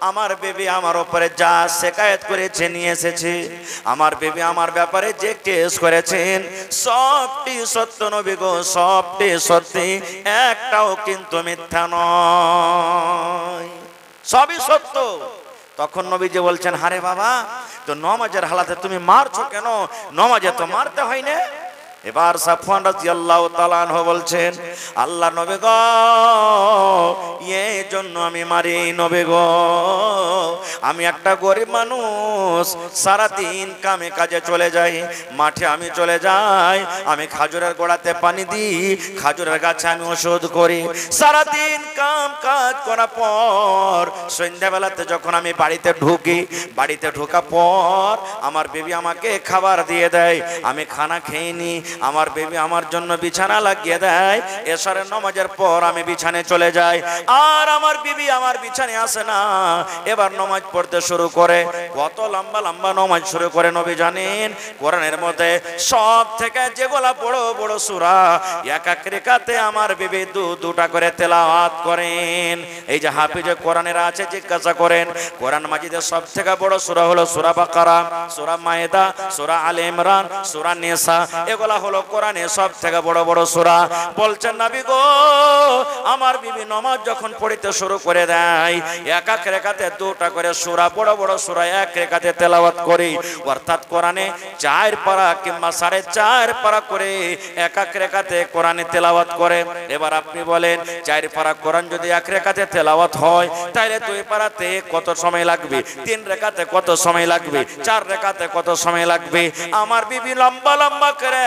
আমার বিবি আমার উপরে যা শিকায়ত করেছে নিয়ে এসেছে, আমার বিবি আমার ব্যাপারে যে কেস করেছেন সবটি সত্য নবী গো, সবটি সত্যি, একটাও কিন্তু মিথ্যা নয়, সবই সত্য। তখন নবীজি বলছেন, হারে বাবা, তো নমাজের হালাতে তুমি মারছো কেন? নমাজে তো মারতে হয় না। এবার সাফওয়ান রাদিয়াল্লাহু তাআলা আনহু বলছেন, আল্লাহ নবী গো, এই জন্য আমি মারি নবী গো, আমি একটা গরিব মানুষ, সারাদিন কামে কাজে চলে যাই, মাঠে আমি চলে যাই, আমি খাজুরের গোড়াতে পানি দিই, খাজুরের গাছে আমি ওষুধ করি, সারাদিন কাম কাজ করার পর সন্ধ্যাবেলাতে যখন আমি বাড়িতে ঢুকি, বাড়িতে ঢোকার পর আমার বিবি আমাকে খাবার দিয়ে দেয়, আমি খানা খেয়ে নিই, আমার বিবি আমার জন্য বিছানা লাগিয়ে দেয়, এশারের নামাজের পর আমি বিছানে চলে যাই, আর আমার বিবি আমার বিছানে আসে না, এবার নামাজ পড়তে শুরু করে। কত লম্বা লম্বা নামাজ শুরু করে নবী জানেন? কোরআনের মধ্যে সব থেকে যেগুলা বড় বড় সূরা, এক এক রাকাতে আমার বিবি দুটা করে তেলাওয়াত করেন। এই যে হাফিজে কোরআনের আছে, জিজ্ঞাসা করেন, কোরআন মাজিদের সব থেকে বড় সূরা হলো সূরা বাকারা, সূরা মায়েদা, সূরা আলে ইমরান, সূরা নিসা, এগুলা হলো কোরআনে সব থেকে বড় বড় সূরা। বলছেন নবী গো, আমার বিবি নামাজ যখন পড়তে শুরু করে দেয়, এক এক রাকাতে দুটা করে সূরা, বড় বড় সূরা এক রাকাতে তেলাওয়াত করি, অর্থাৎ কোরআনে 4 পারা কিংবা 4.5 পারা করে এক এক রাকাতে কোরআনে তেলাওয়াত করে। এবার আপনি বলেন, 4 পারা কোরআন যদি এক রাকাতে তেলাওয়াত হয়, তাহলে 2 পারাতে কত সময় লাগবে? 3 রাকাতে কত সময় লাগবে? 4 রাকাতে কত সময় লাগবে? আমার বিবি লম্বা লম্বা করে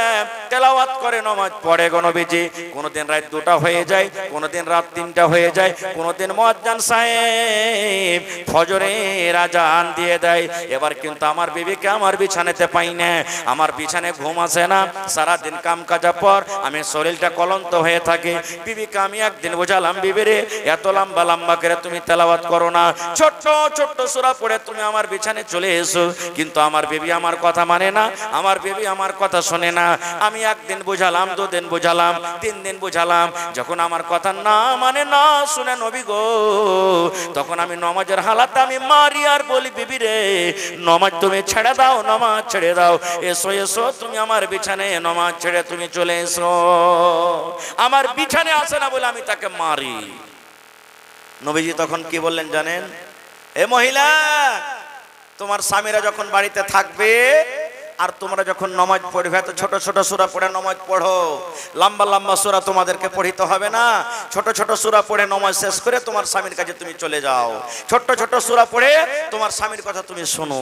তেলাওয়াত করে নামাজ পড়ে গো নবীজি। কোনদিন রাত 2টা হয়ে যায়, কোনদিন রাত 3টা হয়ে যায়, কোনদিন মুয়াজ্জিন সাহেব ফজরের আজান দিয়ে দেয়। এবার কিন্তু আমার বিবিকে আমার বিছানাতে পাই না, আমার বিছানায় ঘুম আসে না, সারা দিন কাম কাজা পর আমি শরীরটা ক্লান্ত হয়ে থাকে। বিবিকে আমি একদিন বোঝালাম, বিবিরে এত লম্বা লম্বা করে তুমি তেলাওয়াত করো না, ছোট্ট ছোট্ট সূরা পড়ে তুমি আমার বিছানায় চলে এসো, কিন্তু আমার বিবি আমার কথা মানে না, আমার বিবি আমার কথা শোনে না। আমি একদিন বুঝালাম, 2 দিন বুঝালাম, 3 দিন বুঝালাম, যখন আমার কথা না মানে না শুনে নবী গো, তখন আমি নামাজের হালাতে আমি মারি আর বলি, বিবি রে নামাজ তুমি ছেড়ে দাও, নামাজ ছেড়ে দাও, এসো এসো তুমি আমার বিছানায়, নামাজ ছেড়ে তুমি চলে এসো। আমার বিছানায় আসে না বলে আমি তাকে মারি। নবীজি তখন কি বললেন জানেন? এ মহিলা, তোমার স্বামীরা যখন বাড়িতে থাকবে আর তোমরা যখন নামাজ পড়বে, তো ছোট ছোট সূরা পড়ে নামাজ পড়ো, লম্বা লম্বা সূরা তোমাদেরকে পড়িতে হবে না, ছোট ছোট সূরা পড়ে নামাজ শেষ করে তোমার স্বামীর কাছে তুমি চলে যাও, ছোট ছোট সূরা পড়ে তোমার স্বামীর কথা তুমি শোনো।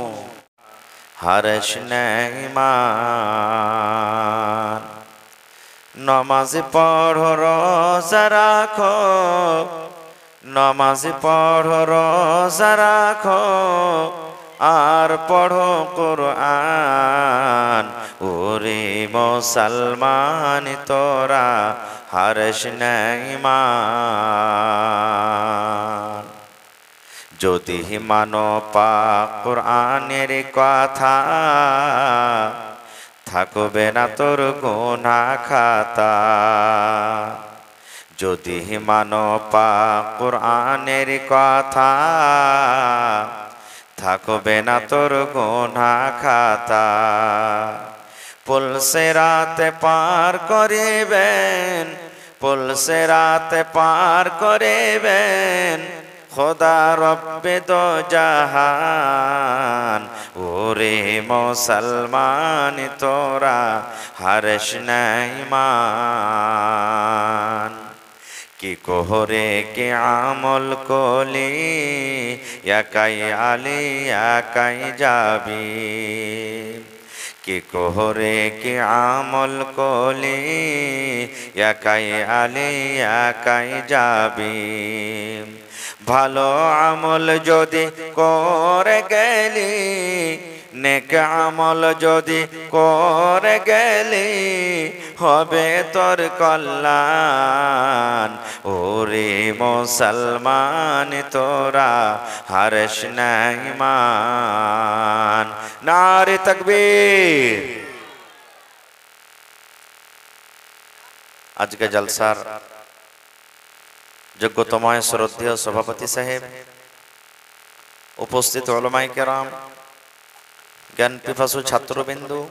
হরশ নাই মান, নামাজ পড়ো রোজা রাখো, নামাজ পড়ো রোজা রাখো, আর পড়ো কোরআন, ওরে মুসলমান তোরা হরশ নাই মান। যদি মানো পাক কোরআনের কথা, থাকবে না তোর গুনাহ খাতা। যদি মানো পাক কোরআনের কথা, থাকবে না তোর গুনাহ খাতা। পুলসে রাতে পার করিবেন, পুলসে রাতে পার করিবেন, খোদা রব্বে দো জাহান, ওরে মুসলমান তোরা হরশ নাই মান। কি কোহরে কে আমল কলি, একাই আলি একাই যাবি। কি কোহরে কে আমল কলি, একাই আলি একাই যাবি। ভালো আমল যদি করে গেলি, নেক আমল যদি করে গেলি, হবে তোর কল্যাণ, ওরে মুসলমান তোরা হরশ নাই মান। নারে তাকবীর। আজকে জলসার যোগ্যতম শ্রদ্ধেয় সভাপতি সাহেব, উপস্থিত উলামায়ে কেরাম, জ্ঞান পিপাসু ছাত্রবিন্দু,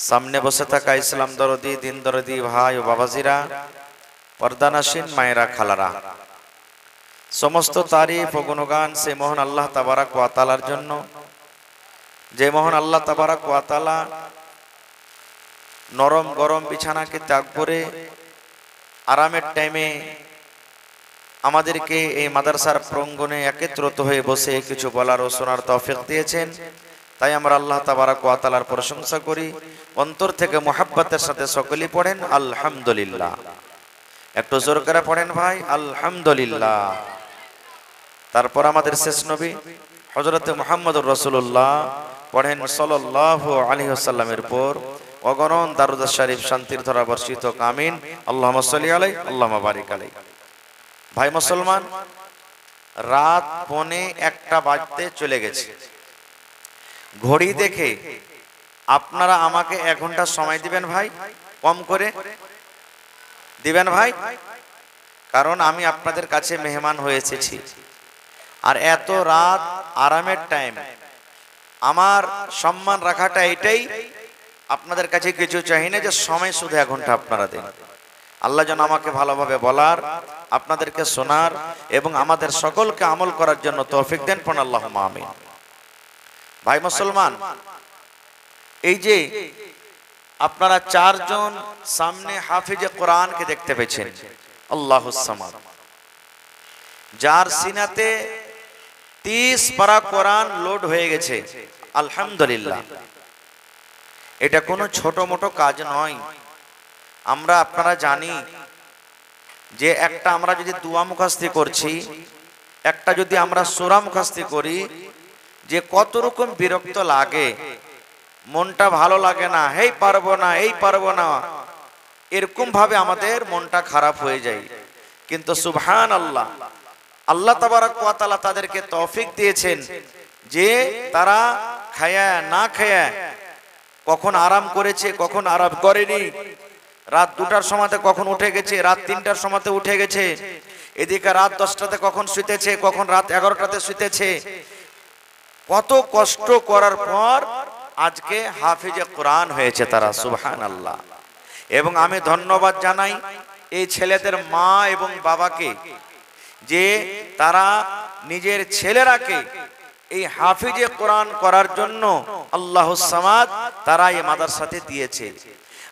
সামনে বসে থাকা ইসলাম দরদি, দিন দরদি ভাই ও বাবাজিরা, পর্দানাসীন মায়েরা, খালারা, সমস্ত তারিফ ও গুণগান সে মহান আল্লাহ তাবারাক ওয়া তাআলার জন্য, যে মহান আল্লাহ তাবারাক ওয়া তাআলা নরম গরম বিছানাকে ত্যাগ করে আরামের টাইমে আমাদেরকে এই মাদ্রাসার প্রাঙ্গণে একত্রিত হয়ে বসে কিছু বলার ও শোনার তৌফিক দিয়েছেন। তাই আমরা আল্লাহ তাবারাক ওয়া তাআলার প্রশংসা করি, অন্তর থেকে মুহাব্বতের সাথে সকলেই পড়েন আলহামদুলিল্লাহ। একটু জোর করে পড়েন ভাই, আলহামদুলিল্লাহ। তারপর আমাদের শেষ নবী হযরত মুহাম্মদুর রাসূলুল্লাহ পড়েন সাল্লাল্লাহু আলাইহি ওয়াসাল্লামের উপর অগণন দারুদ শরীফ শান্তির ধারা বর্ষিত আমিন। আল্লাহুম্মা সাল্লি আলাইহি আল্লাহুম্মা বারিক আলাইহি। ভাই মুসলমান, রাত 1:45 বাজতে চলে গেছে। ঘড়ি দেখে আপনারা আমাকে 1 ঘন্টা সময় দিবেন ভাই, কম করে দিবেন ভাই, কারণ আমি আপনাদের কাছে মেহমান হয়ে এসেছি। আর এত রাত আরামের টাইম, আমার সম্মান রাখাটা এটাই, আপনাদের কাছে কিছু চাই না যে সময় শুধু 1 ঘন্টা আপনারা দিন। আল্লাহ যেন আমাকে ভালোভাবে বলার, আপনাদেরকে শোনার এবং আমাদের সকলকে আমল করার জন্য তৌফিক দেন, পড়ুন আল্লাহুম্মা আমিন। ভাই মুসলমান, এই যে আপনারা 4 জন সামনে হাফিজে কোরআনকে দেখতে পেয়েছেন, আল্লাহুস সামাদ, যার সিনাতে 30 পারা কোরআন লোড হয়ে গেছে, আলহামদুলিল্লাহ। এটা কোনো ছোট মোটো কাজ নয়। আপনারা জানি যে একটা আমরা যদি দুয়া মুখস্থি করছি, একটা যদি আমরা সূরা মুখস্থি করি, যে কত রকম বিরক্ত লাগে, মনটা ভালো লাগে না, এই পারবো না, এই পারবো না, এরকম ভাবে আমাদের মনটা খারাপ হয়ে যায়। কিন্তু সুবহানাল্লাহ, আল্লাহ তাবারাক ওয়া তাআলা তাদেরকে তৌফিক দিয়েছেন যে তারা খায়া না খায়া কখন আরাম করেছে, কখন আরাম করেনি, রাত 2টার সময়তে কখন উঠে গেছে, রাত 3টার সময়তে উঠে গেছে, এদিকে রাত 10টাতে কখন শুতেছে, কখন রাত 11টাতে শুতেছে। কত কষ্ট করার পর আজকে হাফিজে কোরআন হয়েছে তারা, সুবহানাল্লাহ। এবং আমি ধন্যবাদ জানাই এই ছেলেদের মা এবং বাবাকে, যে তারা নিজের ছেলেরাকে এই হাফিজে কোরআন করার জন্য আল্লাহুস সামাদ তারা এই মাদ্রাসাতে দিয়েছে।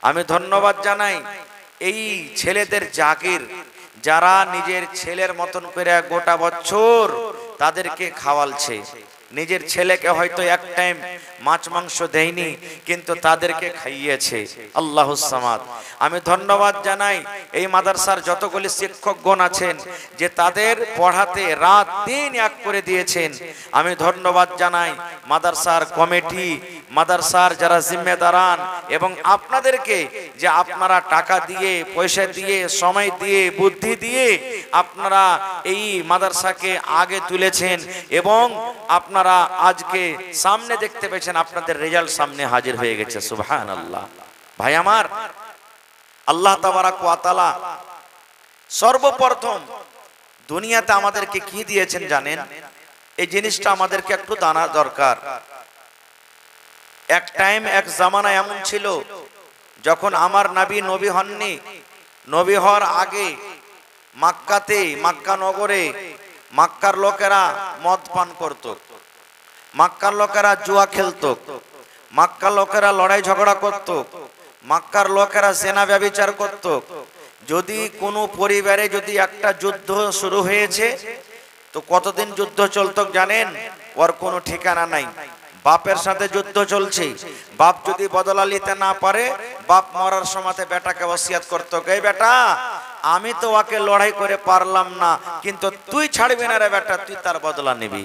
আমি ধন্যবাদ জানাই এই ছেলেদের জাকির, যারা নিজের ছেলের মতন করে গোটা বছর তাদেরকে খাওয়ালছে। নিজের ছেলেকে হয়তো এক টাইম মাছ মাংস দেয়নি, কিন্তু তাদেরকে খাইয়েছে, আল্লাহুস সামাদ। আমি ধন্যবাদ জানাই এই মাদ্রাসার যতগুলি শিক্ষকগণ আছেন, যে তাদের পড়াতে রাত দিন এক করে দিয়েছেন। আমি ধন্যবাদ জানাই মাদ্রাসার কমিটি, মাদ্রাসার যারা জিম্মেদারান, এবং আপনাদেরকে যে আপনারা টাকা দিয়ে, পয়সা দিয়ে, সময় দিয়ে, বুদ্ধি দিয়ে আপনারা এই মাদ্রাসাকে আগে তুলেছেন, এবং আপনারা আজকে সামনে দেখতে পেয়েছেন, আপনাদের রেজাল্ট সামনে হাজির হয়ে গেছে, সুবহানাল্লাহ। ভাই আমার, আল্লাহ তাবারাক ওয়া তাআলা সর্বপ্রথম দুনিয়াতে আমাদেরকে কি দিয়েছেন জানেন? এই জিনিসটা আমাদেরকে একটু জানা দরকার। এক টাইম, এক জামানা এমন ছিল যখন আমার নবী নবী হননি, নবী হওয়ার আগে মক্কাতে, মক্কা নগরে মক্কার লোকেরা মদ পান করত, মক্কার লোকেরা জুয়া খেলতো, মক্কার লোকেরা লড়াই ঝগড়া করত, মক্কার লোকেরা সেনা ব্যভিচার করত। যদি কোনো পরিবারে যদি একটা যুদ্ধ শুরু হয়েছে, তো কতদিন যুদ্ধ চলতো জানেন? ওর কোনো ঠিকানা নাই। বাপের সাথে যুদ্ধ চলছে, বাপ যদি বদলা নিতে না পারে, বাপ মরার সময়তে বেটাকে ওসিয়ত করতো, এই বেটা আমি তো ওকে লড়াই করে পারলাম না, কিন্তু তুই ছাড়বি না রে বেটা, তুই তার বদলা নিবি।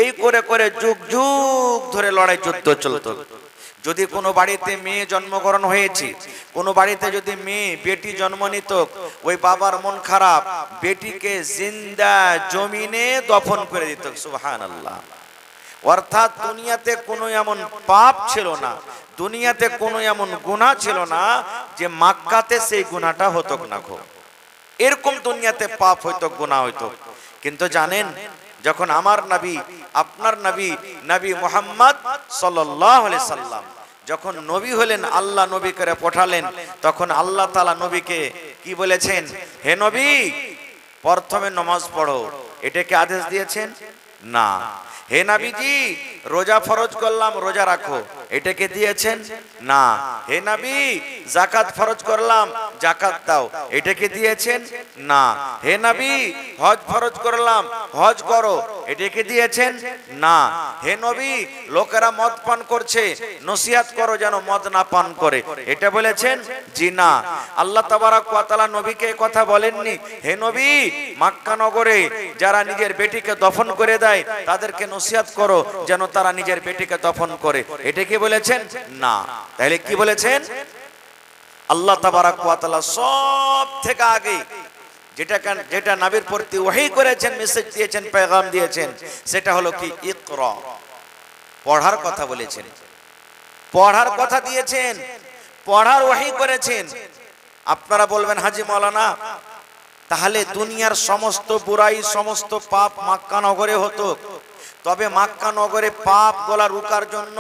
এই করে করে যুগ যুগ ধরে লড়াই যুদ্ধ চলতো। যদি কোনো বাড়িতে মেয়ে জন্মগ্রহণ হয়েছে, কোনো বাড়িতে যদি মেয়ে বেটি জন্ম নিত, ওই বাবার মন খারাপ, বেটিকে জিন্দা জমিনে দফন করে দিত, সুবহানাল্লাহ। অর্থাৎ দুনিয়াতে কোনো এমন পাপ ছিল না, দুনিয়াতে কোনো এমন গুনাহ ছিল না যে মক্কাতে সেই গুনাহটা হতো না। এরকম দুনিয়াতে পাপ হইতো, গুনাহ হইতো। কিন্তু জানেন যখন আমার নবী, আপনার নবী, নবী মুহাম্মদ সাল্লাল্লাহু আলাইহি সাল্লাম যখন নবী হলেন, আল্লাহ নবী করে পাঠালেন, তখন আল্লাহ তাআলা নবীকে কি বলেছেন? হে নবী, প্রথমে নামাজ পড়ো, এটাকে আদেশ দিয়েছেন না। হে নবীজি, রোজা ফরজ করলাম, রোজা রাখো, এটাকে দিয়েছেন না। হে নবী, যাকাত ফরজ করলাম, যাকাত দাও, এটাকে দিয়েছেন না। হে নবী, হজ ফরজ করলাম, হজ করো, এটাকে দিয়েছেন না। হে নবী, লোকেরা মদ পান করছে, নসিহত করো যেন মদ না পান করে, এটা বলেছেন? জি না। আল্লাহ তাবারক ওয়া তাআলা নবীকে কথা বলেননি, হে নবী, মক্কা নগরে যারা নিজের বেটিকে দফন করে দেয় তাদেরকে নসিহত করো যেন তারা নিজের বেটিকে দফন করে, এটা কি বলেছেন? না। তাহলে কি বলেছেন? আল্লাহ তাবারক ওয়া তাআলা সব থেকে আগে যেটা নবীর প্রতি ওহী করেছেন, মেসেজ দিয়েছেন, পেগাম দিয়েছেন, সেটা হলো কি? ইকরা, পড়ার কথা বলেছেন, পড়ার কথা দিয়েছেন, পড়ার ওহী করেছেন। আপনারা বলবেন, হাজী মাওলানা, তাহলে দুনিয়ার সমস্ত বুরাই, সমস্ত পাপ মক্কা নগরে হতো, তবে মক্কা নগরে পাপ গোলা রুকার জন্য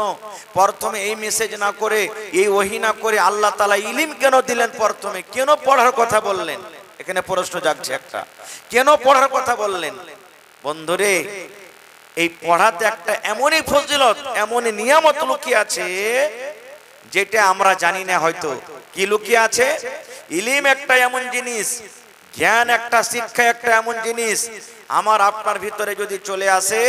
প্রথমে এই মেসেজ না করে, এই ওহী না করে আল্লাহ তাআলা ইলম কেন দিলেন? প্রথমে কেন পড়ার কথা বললেন? এখানে প্রশ্ন জাগছে একটা, কেন পড়ার কথা বললেন? বন্ধুরে, এই পড়াতে একটা এমনই ফজিলত, এমনই নিয়ামত লুকিয়ে আছে যেটা আমরা জানি না। হয়তো কি লুকিয়ে আছে? ইলম একটা এমন জিনিস, জ্ঞান একটা, শিক্ষা একটা এমন জিনিস, আমার আপনার ভিতরে যদি চলে আসে,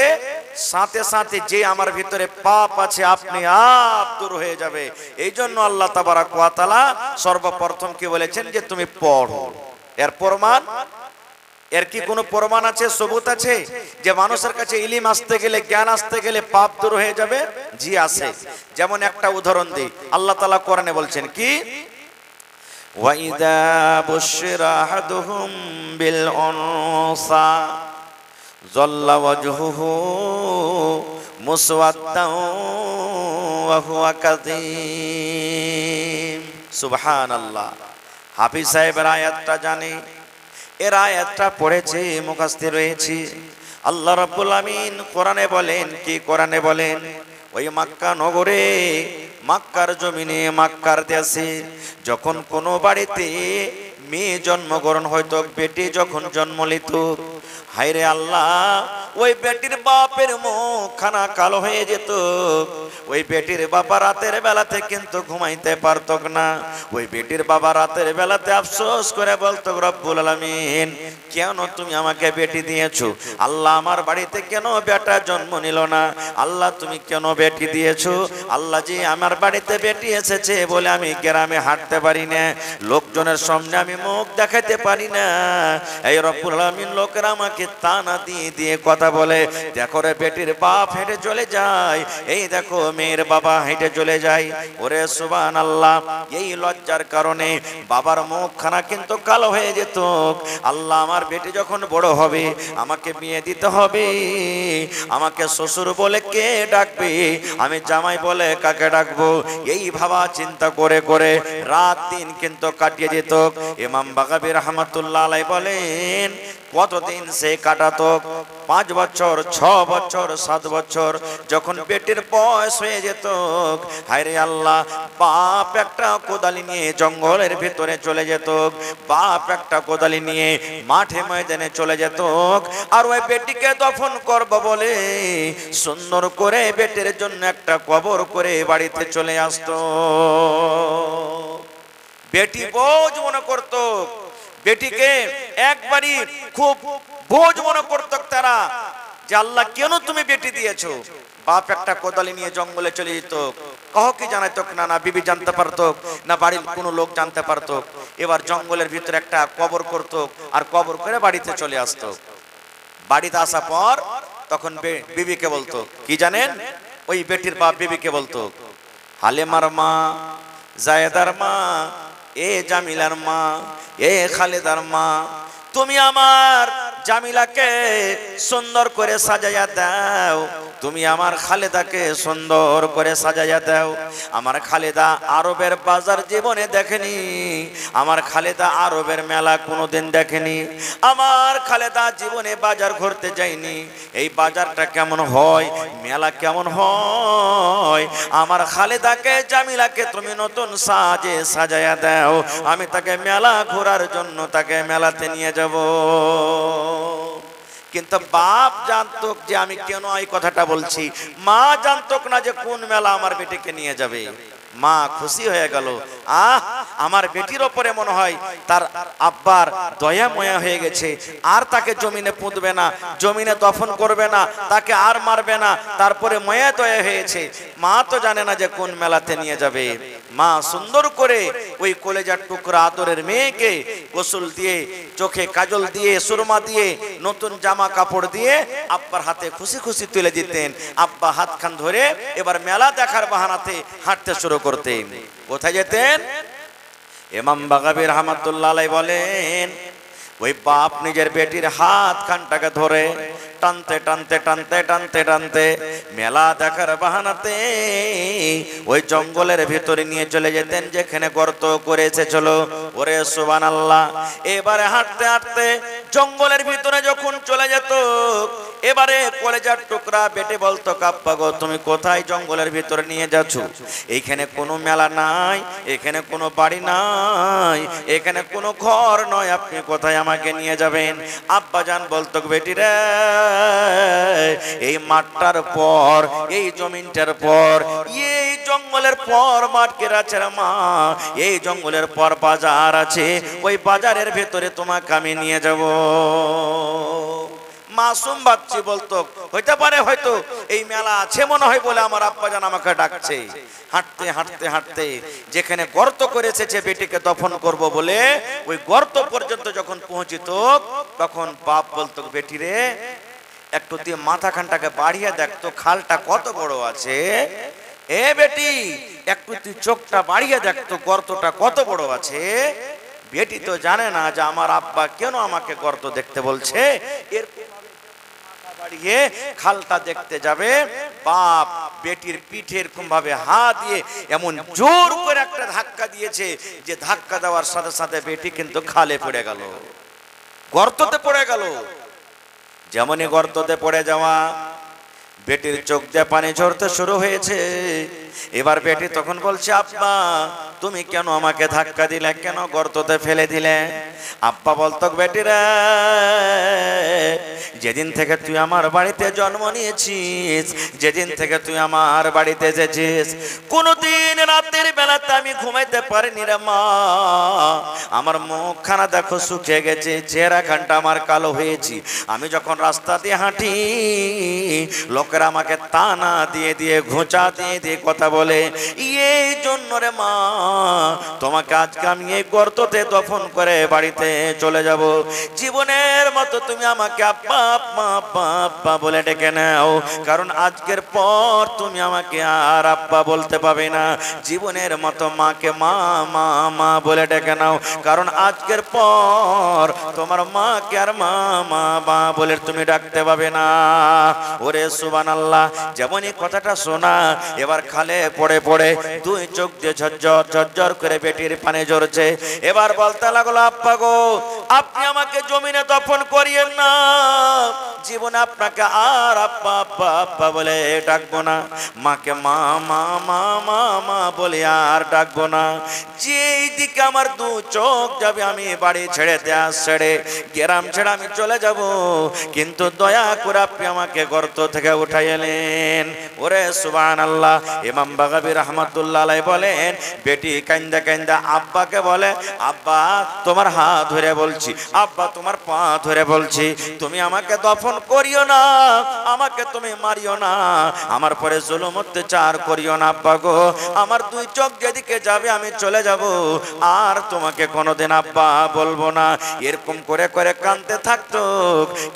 সাথে সাথে যে আমার ভিতরে পাপ আছে আপনি আপ দূর হয়ে যাবে। এই জন্য আল্লাহ তাবারক ওয়া তাআলা সর্বপ্রথম কি বলেছেন? যে তুমি পড়ো। এর প্রমাণ, এর কি কোনো প্রমাণ আছে, সবুত আছে যে মানুষের কাছে ইলম আসতে গেলে, জ্ঞান আসতে গেলে পাপ দূর হয়ে যাবে? জি আছে। যেমন একটা উদাহরণ দিই, আল্লাহ তাআলা কোরআনে বলছেন কি? وَإِذَا بُشِّرَ أَحَدُهُم بِالْأُنثَىٰ ظَلَّ وَجْهُهُ مُسْوَدًّا وَهُوَ كَظِيمٌ। সুবহানাল্লাহ। হাফিজ সাহেবের আয়াতটা জানে, এর আয়াতটা পড়েছে, মুখাস্তে রয়েছে। আল্লাহ রাব্বুল আমিন কোরআনে বলেন কি? কোরআনে বলেন, ওই মক্কা নগরে, মক্কার জমিনে, মক্কার দেশে যখন কোনো বাড়িতে মেয়ে জন্মগ্রহণ হইতো, বেটি যখন জন্ম নিত, হায়রে আল্লাহ, ওই বেটির বাপের মুখখানা কালো হয়ে যেত। ওই বেটির বাবা রাতের বেলাতে কিন্তু ঘুমাইতে পারত না। ওই বেটির বাবা রাতের বেলাতে আফসোস করে বলতো, রব্বুল আলামিন, কেন তুমি আমাকে বেটি দিয়েছো? আল্লাহ, আমার বাড়িতে কেন বেটা জন্ম নিল না? আল্লাহ, তুমি কেন বেটি দিয়েছো? আল্লাহ জি, আমার বাড়িতে বেটি এসেছে বলে আমি গ্রামে হাঁটতে পারি না, লোকজনের সামনে আমি মুখ দেখাতে পারি না। এই রব্বুল আলামিন, লোকেরা আমাকে তানা দিয়ে দিয়ে কথা বলে, দেখো রে বেটির বাপ হেঁটে চলে যায়, এই দেখো মেয়ের বাবা হেঁটে চলে যায়। ওরে সুবহানাল্লাহ, এই লজ্জার কারণে বাবার মুখখানা কিন্তু কালো হয়ে যেত। আল্লাহ, আমার বেটি যখন বড় হবে, আমাকে বিয়ে দিতে হবে, আমাকে শ্বশুর বলে কে ডাকবে, আমি জামাই বলে কাকে ডাকবো, এই ভাবা চিন্তা করে করে রাত দিন কিন্তু কাটিয়ে যেত। ইমাম বাগাবী রাহমাতুল্লাহ আলাইহি বলেন, কতদিন সে কাটাতো? 5 বছর, 6 বছর, 7 বছর। যখন বেটির বয়স হয়ে যেত, হায়রে আল্লাহ, বাপ একটা কোদালি নিয়ে জঙ্গলের ভিতরে চলে যেত, বাপ একটা কোদালি নিয়ে মাঠে ময়দানে চলে যেত, আর ওই বেটিকে দফন করব বলে সুন্দর করে বেটির জন্য একটা কবর করে বাড়িতে চলে আসতো। বেটি বোঝ মনে করতো, বেটিকে একবারই খুব বোঝ মনে করতো তারা, যে আল্লাহ কেন তুমি বেটি দিয়েছো? বাপ একটা কোদালি নিয়ে জঙ্গলে চলে যেত, কাউকে জানাইতো না, না বিবি জানতে পারতো না, বাড়ির কোনো লোক জানতে পারতো। এবার জঙ্গলের ভিতরে একটা কবর করতো, আর কবর করে বাড়িতে চলে আসতো। বাড়িতে আসার পর তখন বিবিকে বলতো কি জানেন? ওই বেটির বাপ বিবিকে বলতো, হালেমার মা, জায়েদার মা, এ জামিলার মা, এ খালেদার মা, তুমি আমার জামিলাকে সুন্দর করে সাজাইয়া দাও, তুমি আমার খালেদাকে সুন্দর করে সাজাইয়া দাও। আমার খালেদা আরবের বাজার জীবনে দেখেনি, আমার খালেদা আরবের মেলা কোনোদিন দেখেনি, আমার খালেদা জীবনে বাজার ঘুরতে যায়নি। এই বাজারটা কেমন হয়, মেলা কেমন হয়, আমার খালেদাকে জামিলাকে তুমি নতুন সাজে সাজাইয়া দাও, আমি তাকে মেলা ঘোরার জন্য তাকে মেলাতে নিয়ে যাব। কিন্তু বাপ জানতো যে আমি কেন এই কথাটা বলছি, মা জানতো না যে কোন মেলা আমার বেটিকে নিয়ে যাবে। মা খুশি হয়ে গেল, আমার বেটির ওপরে মনে হয় তার আব্বার দয়া ময়া হয়ে গেছে, আর তাকে জমিনে পুঁতবে না, জমিনে দফন করবে না, তাকে আর মারবে না, তারপরে ময়া দয়া হয়েছে। মা তো জানে না যে কোন মেলাতে নিয়ে যাবে। মা সুন্দর করে ওই কলেজার টুকরা আদরের মেয়েকে গোসল দিয়ে, চোখে কাজল দিয়ে, সুরমা দিয়ে, নতুন জামা কাপড় দিয়ে আব্বার হাতে খুশি খুশি তুলে দিতেন। আব্বা হাতখান ধরে এবার মেলা দেখার বাহানাতে হাঁটতে শুরু করতেন। কোথায় যেতেন? ইমাম বাগাবী রাহমাতুল্লাহ আলাইহি বলেন, ওই বাপ নিজের বেটির হাত খানটাকে ধরে টানতে টানতে টানতে টানতে টানতে মেলা দেখার বাহানাতে ওই জঙ্গলের ভিতরে নিয়ে চলে যেতেন, যেখানে গর্ত করেছে। চলো, ওরে সুবহানাল্লাহ। এবারে হাঁটতে হাঁটতে জঙ্গলের ভিতরে যখন চলে যেত, এবারে কলেজার টুকরা বেটে বলতো, কাপ্পা গো তুমি কোথায় জঙ্গলের ভিতরে নিয়ে যাচ্ছ? এইখানে কোনো মেলা নাই, এখানে কোনো বাড়ি নাই, এখানে কোনো ঘর নয়, আপনি কোথায় আমাকে নিয়ে যাবেন? আব্বা জান বলতো, বেটি রে, এই মাঠটার পর, এই জমিনটার পর, এই জঙ্গলের পর মাঠ কেরাছে মা, এই জঙ্গলের পর বাজার আছে, ওই বাজারের ভেতরে তোমাকে আমি নিয়ে যাব। মাসুম বাচ্চা বলতো, হইতে পারে হয়তো এই মেলা আছে মনে হয় বলে আমার আব্বা জান আমাকে ডাকছে। হাঁটতে হাঁটতে হাঁটতে যেখানে গর্ত করেছে যে বেটিকে দফন করব বলে, ওই গর্ত পর্যন্ত যখন পৌঁছিত, তখন বাপ বলতো, বেটি রে, একটু তুই মাথাখানটাকে বাড়িয়ে দেখতো খালটা কত বড় আছে। এ বেটি, একটু তুই চোখটা বাড়িয়ে দেখতো গর্তটা কত বড় আছে। বেটি তো জানে না যে আমার আব্বা কেন আমাকে গর্ত দেখতে বলছে। এর বাড়িয়ে খালটা দেখতে যাবে, বাপ বেটির পিঠে এরকম ভাবে হাত দিয়ে এমন জোর করে একটা ধাক্কা দিয়েছে, যে ধাক্কা দেওয়ার সাথে সাথে বেটি কিন্তু খালে পড়ে গেল, গর্ততে পড়ে গেল। যেমনই গর্ততে পড়ে যাওয়া, বেটির চোখ দিয়ে পানি ঝরতে শুরু হয়েছে। এবার বেটি তখন বলছে, আব্বা তুমি কেন আমাকে ধাক্কা দিলে, কেন গর্ততে ফেলে দিলে? আব্বা বলতো, বেটি রে, যেদিন থেকে তুই আমার বাড়িতে জন্ম নিয়েছিস, যেদিন থেকে তুই আমার বাড়িতে এসেছিস, কোনদিন রাতের বেলাতে আমি ঘুমাইতে পারিনি রে মা। আমার মুখখানা দেখো শুকিয়ে গেছে, চেহারাখানটা আমার কালো হয়েছি। আমি যখন রাস্তা দিয়ে হাঁটি, লোকেরা আমাকে তানা দিয়ে দিয়ে, ঘোঁচা দিয়ে দিয়ে কথা বলে। এই জন্য রে মা, তোমাকে আজকে আমি এই গর্ততে দফন করে বাড়িতে চলে যাব। জীবনের মতো তুমি আমাকে আব্বা আব্বা আব্বা আব্বা বলে ডেকে নাও, কারণ আজকের পর তুমি আমাকে আর আব্বা বলতে পাবে না। জীবনের মতো মাকে মা মা মা বলে ডেকে নাও, কারণ আজকের পর তোমার মাকে আর মা মা মা বলে তুমি ডাকতে পাবে না। ওরে সুবহানাল্লাহ। যেমনই কথাটা শোনা, এবার খালে পড়ে পড়ে দুই চোখ দিয়ে ঝরঝর ঝরঝর করে বেটির পানি ঝরছে। এবার বলতে লাগলো, আব্বা গো আপনি আমাকে জমিনে দফন করিয়েন না, জীবনে আপনাকে আর আব্বা আব্বা আব্বা বলে ডাকবো না, মাকে মা মা মা মা মা বলে আর ডাকবো না। যেই দিকে আমার দু চোখ যাবে, আমি বাড়ি ছেড়ে দেশ ছেড়ে গ্রাম ছেড়ে আমি চলে যাব, কিন্তু দয়া করে আপনি আমাকে গর্ত থেকে উঠাই এলেন। ওরে সুবহানাল্লাহ। ইমাম বাগাবী রাহমাতুল্লাহ আলাইহি বলেন, বেটি কান্দা কান্দা আব্বাকে বলে, আব্বা তোমার হাত ধরে বলছি, আব্বা তোমার পা ধরে বলছি, তুমি আমাকে দফন করিও না, আমাকে তুমি মারিও না, আমার পরে জুলুম অত্যাচার করিও না আব্বা গো। আমার দুই চোখ যেদিকে যাবে আমি চলে যাব, আর তোমাকে কোনোদিন আব্বা বলবো না। এরকম করে করে কাঁদতে থাকতো,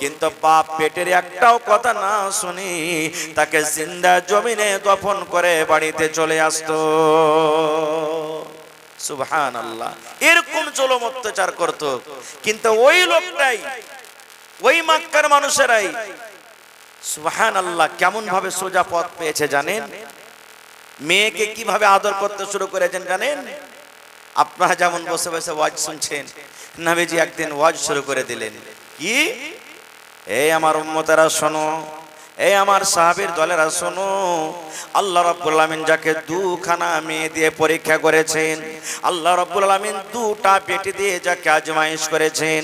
কিন্তু বাপ পেটের একটাও কথা না শুনি তাকে জিন্দা জমিনে দফন করে বাড়িতে চলে আসতো। সুবহানাল্লাহ। এরকম জুলুম অত্যাচার করতো, কিন্তু ওই লোকটাই ওই মক্কার মানুষেরাই সুবহানাল্লাহ কেমন ভাবে সোজা পথ পেয়েছে জানেন? মেয়েকে কিভাবে আদর করতে শুরু করেছেন জানেন? আপনারা যেমন বসে বসে ওয়াজ শুনছেন, নবীজি একদিন ওয়াজ শুরু করে দিলেন। কি? এই আমার উম্মতেরা শোনো, এই আমার সাহাবীর দলেরা শোনো, আল্লাহ রাব্বুল আলামিন যাকে দুখানা মেয়ে দিয়ে পরীক্ষা করেছেন, আল্লাহ রাব্বুল আলামিন দুটা বেটি দিয়ে যাকে আজমাইশ করেছেন,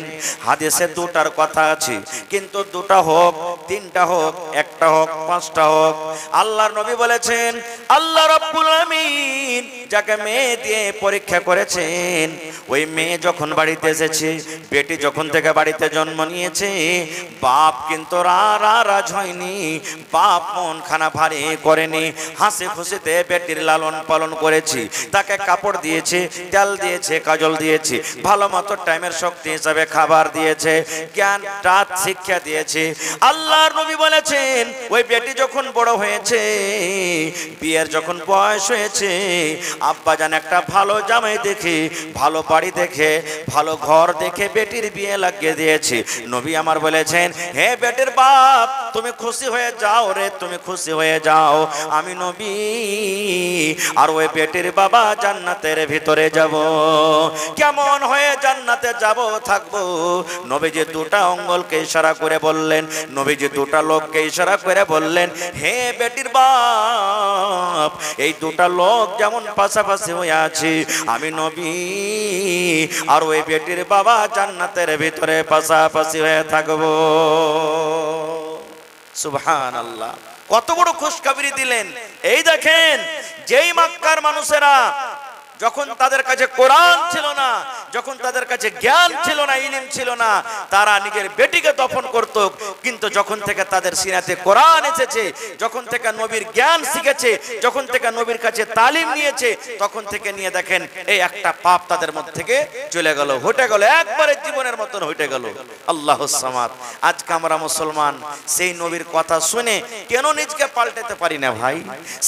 হাদিসে দুটার কথা আছে, কিন্তু দুটা হোক, তিনটা হোক, একটা হোক, পাঁচটা হোক, আল্লাহর নবী বলেছেন আল্লাহ রাব্বুল আলামিন যাকে মেয়ে দিয়ে পরীক্ষা করেছেন, ওই মেয়ে যখন বাড়িতে এসেছে, বেটি যখন থেকে বাড়িতে জন্ম নিয়েছে, বাপ কিন্তু রাজ হয়নি, বাপ মন খানা ভারী করেনি, হাসি খুশিতে বেটির লালন পালন করেছি, তাকে কাপড় দিয়েছে, তেল দিয়েছে, কাজল দিয়েছে, ভালো মতো টাইমের শক্তি হিসাবে খাবার দিয়েছে, জ্ঞান রাত শিক্ষা দিয়েছে। আল্লাহর নবী বলেছেন ওই বেটি যখন বড় হয়েছে, বিয়ের যখন বয়স হয়েছে, আব্বা জান একটা ভালো জামাই দেখে, ভালো বাড়ি দেখে, ভালো ঘর দেখে বেটির বিয়ে লাগিয়ে দিয়েছে। নবী আমার বলেছেন হে বেটির বাপ, তুমি খুশি হয়ে যাও রে, তুমি খুশি হয়ে যাও, আমি নবী আর ওই বেটির বাবা জান্নাতের ভিতরে যাব। কেমন হয়ে জান্নাতে যাব থাকবো? নবীজি দুটা আঙ্গুলকে ইশারা করে বললেন, নবীজি দুটা লোককে ইশারা করে বললেন, হে বেটির বাপ, এই দুটা লোক যেমন পাশাপাশি হয়ে আছে, আমি নবী আর ওই বেটির বাবা জান্নাতের ভিতরে পাশাপাশি হয়ে থাকবো। সুবহানাল্লাহ, কত বড় খুশখবরি দিলেন। এই দেখেন, যেই মক্কার মানুষেরা যখন তাদের কাছে কোরআন ছিল না, যখন তাদের কাছে জ্ঞান ছিল না, ইলম ছিল না, তারা নিজের বেটিকে দফন করত, কিন্তু যখন থেকে তাদের সিনাতে কোরআন এসেছে, যখন থেকে নবীর জ্ঞান শিখেছে, যখন থেকে নবীর কাছে তালিম নিয়েছে, তখন থেকে নিয়ে দেখেন এই একটা পাপ তাদের মধ্যে থেকে চলে গেল, হটে গেল, একবারে জীবনের মতন হটে গেল। আল্লাহুস সামাদ। আজকে আমরা মুসলমান সেই নবীর কথা শুনে কেন নিজকে পাল্টাতে পারি না ভাই?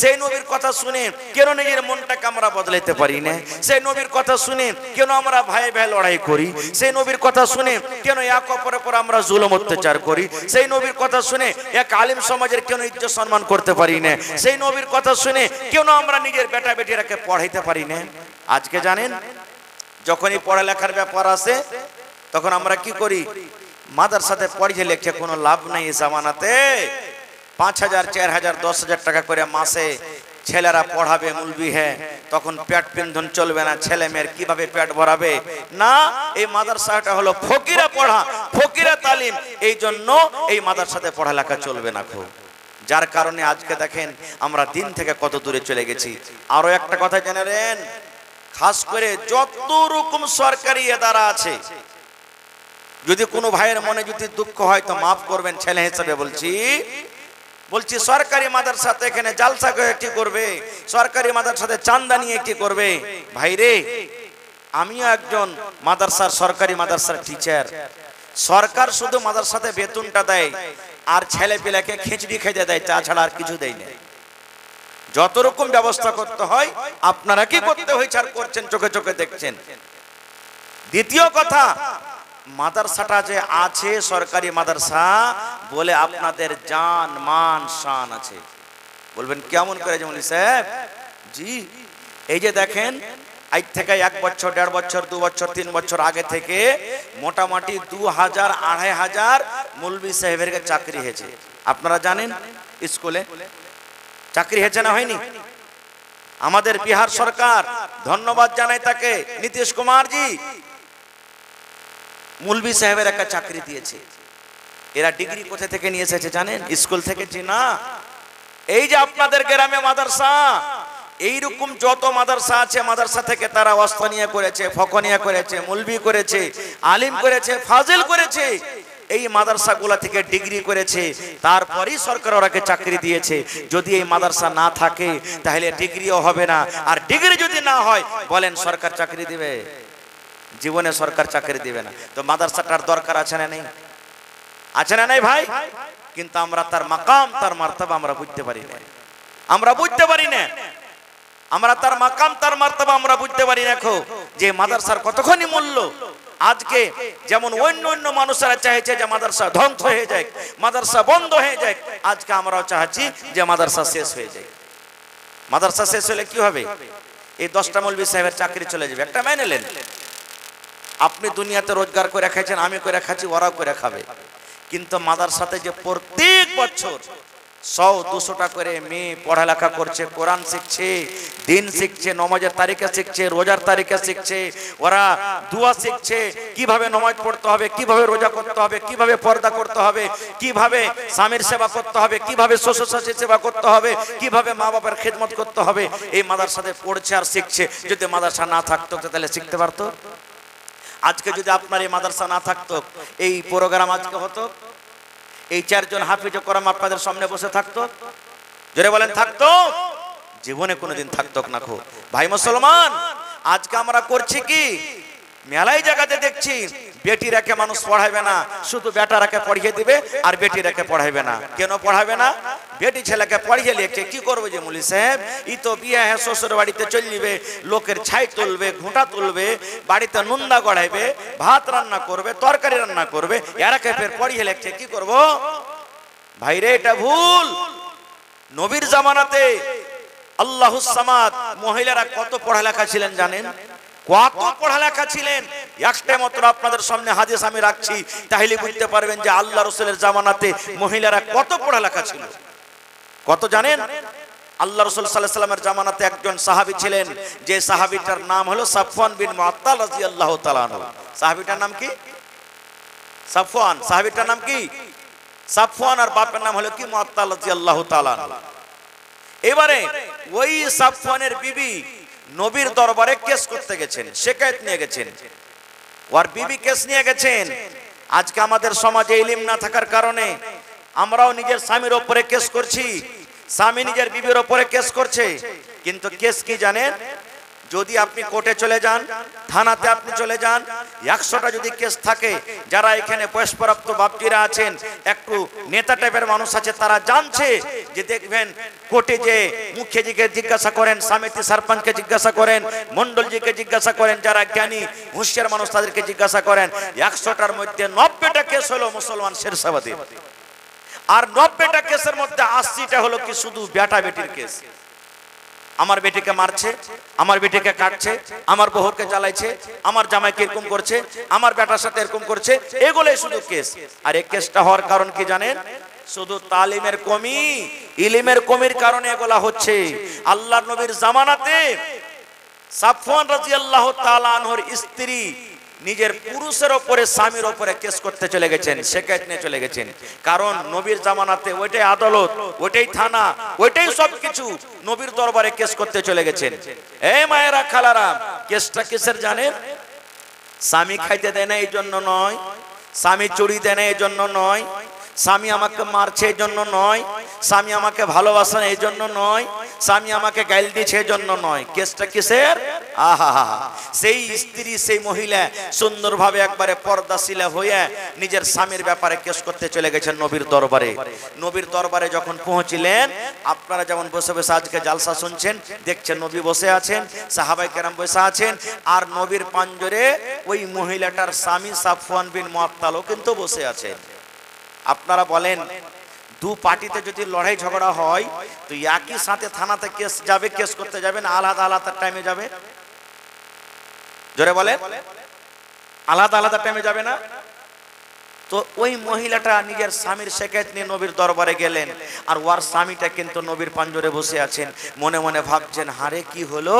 সেই নবীর কথা শুনে কেন নিজের মনটাকে আমরা বদলাতে পারি না? সেই নবীর কথা শুনে কেন আমরা ভাই ভাই লড়াই করি? সেই নবীর কথা শুনে কেন এক অপরের উপর আমরা জুলুম অত্যাচার করি? সেই নবীর কথা শুনে এক আলেম সমাজের কেন ইজ্জত সম্মান করতে পারি না? সেই নবীর কথা শুনে কেন আমরা নিজের বেটা বেটিরাকে পড়াইতে পারি না? আজকে জানেন, যখনই পড়ালেখার ব্যাপার আসে, তখন আমরা কি করি? মাদ্রাসাতে পড়িয়ে লেখে কোনো লাভ নাই। এই জামানাতে 5,000, 4,000, 10,000 টাকা করে মাসে ছেলেরা পড়াবে, মুলবি হ্যাঁ, তখন পেট পিন্ধন চলবে না, ছেলে মেয়ের কিভাবে পেট ভরাবে? না, এই মাদ্রাসাটা হলো ফকিরা পড়া, ফকিরা তালিম, এই জন্য এই মাদ্রাসাতে পড়ালেখা চলবে না খুব। যার কারণে আজকে দেখেন আমরা দিন থেকে কত দূরে চলে গেছি। আরো একটা কথা জেনে নেন, খাস করে যত রকম সরকারি ইদারা আছে, যদি কোনো ভাইয়ের মনে যদি দুঃখ হয় তো মাফ করবেন, ছেলে হিসেবে বলছি, সরকারি মাদ্রাসাতে এখানে জালসা করে কি করবে? সরকারি মাদ্রাসাতে চাঁদা নিয়ে কি করবে? ভাইরে, আমিও একজন মাদ্রাসার, সরকারি মাদ্রাসার টিচার। সরকার শুধু মাদ্রাসাতে বেতনটা দেয় আর ছেলে পেলেকে খিচড়ি খেতে দেয়, চা ছাড়া আর কিছু দেয় না। যত রকম ব্যবস্থা করতে হয় আপনারা কি করতে হয়েছে আর করছেন, চোখে চোখে দেখছেন। দ্বিতীয় কথা, মাদ্রাসাটা যে আছে সরকারি মাদ্রাসা বলে আপনাদের জান মান শান আছে। বলবেন কেমন করে? যেমন সাহেব জি, এই যে দেখেন আজ থেকে 1 বছর, 1.5 বছর, 2 বছর, 3 বছর আগে থেকে মোটামুটি 2,000, 2,500 মৌলভী সাহেবের চাকরি হয়েছে। আপনারা জানেন স্কুলে চাকরি হয়েছে না হয়নি? আমাদের বিহার সরকার, ধন্যবাদ জানাই তাকে, নীতিশ কুমার জি, মৌলভী সাহেবের একটা চাকরি দিয়েছে। এরা ডিগ্রি কোথা থেকে নিয়ে এসেছে জানেন? স্কুল থেকে। জি না, এই যে আপনাদের গ্রামে মাদ্রাসা, এইরকম যত মাদ্রাসা আছে, মাদ্রাসা থেকে তারা ওয়াস্তানিয়া করেছে, ফকনিয়া করেছে, মৌলভী করেছে, আলিম করেছে, ফাজিল করেছে। এই মাদ্রাসাগুলা থেকে ডিগ্রি করেছে, তারপরেই সরকার ওরাকে চাকরি দিয়েছে। যদি এই মাদ্রাসা না থাকে তাহলে ডিগ্রিও হবে না, আর ডিগ্রি যদি না হয় বলেন সরকার চাকরি দিবে? জীবনে সরকার চাকরি দিবে না। তো মাদ্রাসাটার দরকার আছে না নেই? আছে না নাই ভাই? কিন্তু আমরা তার মাকাম, তার মার্তবা আমরা বুঝতে পারি না, আমরা বুঝতে পারি না। আমরা তার মাকাম তার মার্তবা আমরা বুঝতে পারি না যে মাদ্রাসার কতখানি মূল্য। আজকে যেমন অন্য অন্য মানুষেরা চাইছে যে মাদ্রাসা ধ্বংস হয়ে যায়, মাদ্রাসা বন্ধ হয়ে যায়, আজকে আমরাও চাচ্ছি যে মাদ্রাসা শেষ হয়ে যায়। মাদ্রাসা শেষ হলে কি হবে? এই 10টা মৌলভী সাহেবের চাকরি চলে যাবে। একটা মেনে নেন, আপনি দুনিয়াতে রোজগার করে খাচ্ছেন, আমি করে খাচ্ছি, ওরাও করে খাবে, কিন্তু মাদ্রাসাতে যে প্রত্যেক বছর 100-200টা করে মেয়ে পড়ালেখা করছে, কোরআন শিখছে, দিন শিখছে, নমাজের তারিখে শিখছে, রোজার তারিখে শিখছে, ওরা দুয়া শিখছে, কিভাবে নমাজ পড়তে হবে, কিভাবে রোজা করতে হবে, কিভাবে পর্দা করতে হবে, কিভাবে স্বামীর সেবা করতে হবে, কিভাবে শ্বশুর শাশুড়ির সেবা করতে হবে, কিভাবে মা বাবার খেদমত করতে হবে, এই মাদ্রাসাতে পড়ছে আর শিখছে। যদি মাদ্রাসা না থাকতো তাহলে শিখতে পারতো? আজকে যদি আপনার এই মাদ্রাসা না থাকতো, এই প্রোগ্রাম আজকে হতো? এই 4 জন হাফিজ কোরআন আপনাদের সামনে বসে থাকতো? জোরে বলেন থাকতো? জীবনে কোনোদিন থাকতো না। ভাই মুসলমান, আজকে আমরা করছি কি, মেলায় জায়গাতে দেখছি বেটিরাকে মানুষ পড়াইবে না, শুধু বেটারাকে পড়িয়ে দিবে আর বেটিরাকে পড়াইবে না। কেন পড়াবে না? বেটি ছেলেকে পড়িয়ে লিখছে, কি করবে যে মুলি সাহেব, ই তো বিয়ে হ্যাঁ শ্বশুর বাড়িতে চলবে, লোকের ছাই তুলবে, ঘুঁটা তুলবে, বাড়িতে নুন্দা গড়াইবে, ভাত রান্না করবে, তরকারি রান্না করবে, এরাকে ফের পড়িয়ে লিখছে, কি করব? ভাইরে এটা ভুল। নবীর জামানাতে আল্লাহুস সামাদ মহিলারা কত পড়ালেখা ছিলেন জানেন? কত পড়ালেখা ছিলেন। একটা মাত্র আপনাদের সামনে হাদিস আমি রাখছি, তাহলে বুঝতে পারবেন যে আল্লাহ রাসূলের জামানাতে মহিলারা কত পড়ালেখা ছিল। কত জানেন? আল্লাহ রাসূল সাল্লাল্লাহু আলাইহি ওয়াসাল্লামের জামানাতে একজন সাহাবী ছিলেন, যে সাহাবীটার নাম হলো সাফওয়ান বিন মুআত্তাল রাদিয়াল্লাহু তাআলা আনহু। সাহাবীটার নাম কি? সাফওয়ান। সাহাবীটার নাম কি? সাফওয়ান, আর বাপের নাম হলো কি? মুআত্তাল রাদিয়াল্লাহু তাআলা আনহু। এবারে ওই সাফওয়ানের বিবি নবীর দরবারে কেস করতে গেছেন, শিকায়েত নিয়ে গেছেন, ওর বিবি কেস নিয়ে গেছেন। আজকে আমাদের সমাজে ইলম না থাকার কারণে আমরাও নিজের স্বামীর উপরে কেস করছি, স্বামী নিজের বিবির উপরে কেস করছে। কিন্তু কেস কি জানেন? যদি আপনি কোর্টে চলে যান, থানাতে আপনি চলে যান, 100টা যদি কেস থাকে, যারা এখানে বয়স্কপ্রাপ্ত বাপজিরা আছেন, একটু নেতা টাইপের মানুষ আছে, তারা জানছে যে দেখবেন কোর্টে যে মুখ্যজিকে জিজ্ঞাসা করেন, সমিতি সরপঞ্চকে জিজ্ঞাসা করেন, মন্ডলজিকে জিজ্ঞাসা করেন, যারা জ্ঞানী হুঁশিয়ার মানুষ তাদেরকে জিজ্ঞাসা করেন, 100টার মধ্যে 90টা কেস হলো মুসলমান শেরশাবাদী, আর 90টা কেসের মধ্যে 80টা হলো কি শুধু বেটা বেটির কেস। আমার বেটিকে মারছে, আমার বেটিকে কাটছে, আমার বউকে জ্বালাইছে, আমার জামাইকে এরকম করছে, আমার বেটার সাথে এরকম করছে, এগুলোই শুধু কেস। আর এই কেসটা হওয়ার কারণ কি জানেন? শুধু তালিমের কমি, ইলমের কমির কারণে এগুলা হচ্ছে। আল্লাহর নবীর জামানাতে সাফওয়ান রাদিয়াল্লাহু তাআলা আনহুর স্ত্রী নিজের পুরুষের উপরে, স্বামীর উপরে কেস করতে চলে গেছেন, শিকায়েত নিয়ে চলে গেছেন। কারণ নবীর জামানাতে ওইটাই আদালত, ওইটাই থানা, ওইটাই সবকিছু। নবীর দরবারে কেস করতে চলে গেছেন। এই মায়েরা, খালারা, কেসটা কিসের জানেন? স্বামী খাইতে দেয় না এই জন্য নয়, স্বামী চুরি দেয় না এই জন্য নয়, স্বামী আমাকে মারছে এই জন্য নয়, স্বামী আমাকে ভালোবাসে না এই জন্য নয়, স্বামী আমাকে গাইল দিচ্ছে এই জন্য নয়। কেসটা কিসের? আহা, সেই স্ত্রী, সেই মহিলা সুন্দরভাবে একবারে পর্দাশীলা হয়ে নিজের স্বামীর ব্যাপারে কেস করতে চলে গেছেন নবীর দরবারে। নবীর দরবারে যখন পৌঁছিলেন, আপনারা যেমন বসে বসে আজকে জালসা শুনছেন, দেখছেন নবী বসে আছেন, সাহাবায়ে কেরাম বসে আছেন, আর নবীর পাঞ্জরে ওই মহিলাটার স্বামী সাফওয়ান বিন মুআত্তালও কিন্তু বসে আছেন। আপনারা বলেন, দু পার্টিতে যদি লড়াই ঝগড়া হয়, তো একই সাথে থানাতে কেস যাবে, কেস করতে যাবে না আলাদা আলাদা টাইমে যাবে? জোরে বলেন, আলাদা আলাদা টাইমে যাবে না? তো ওই মহিলাটা নিজের স্বামীর শিকায়েত নিয়ে নবীর দরবারে গেলেন, আর ওর স্বামীটা কিন্তু নবীর পাঞ্জরে বসে আছেন। মনে মনে ভাবছেন, হারে কি হলো,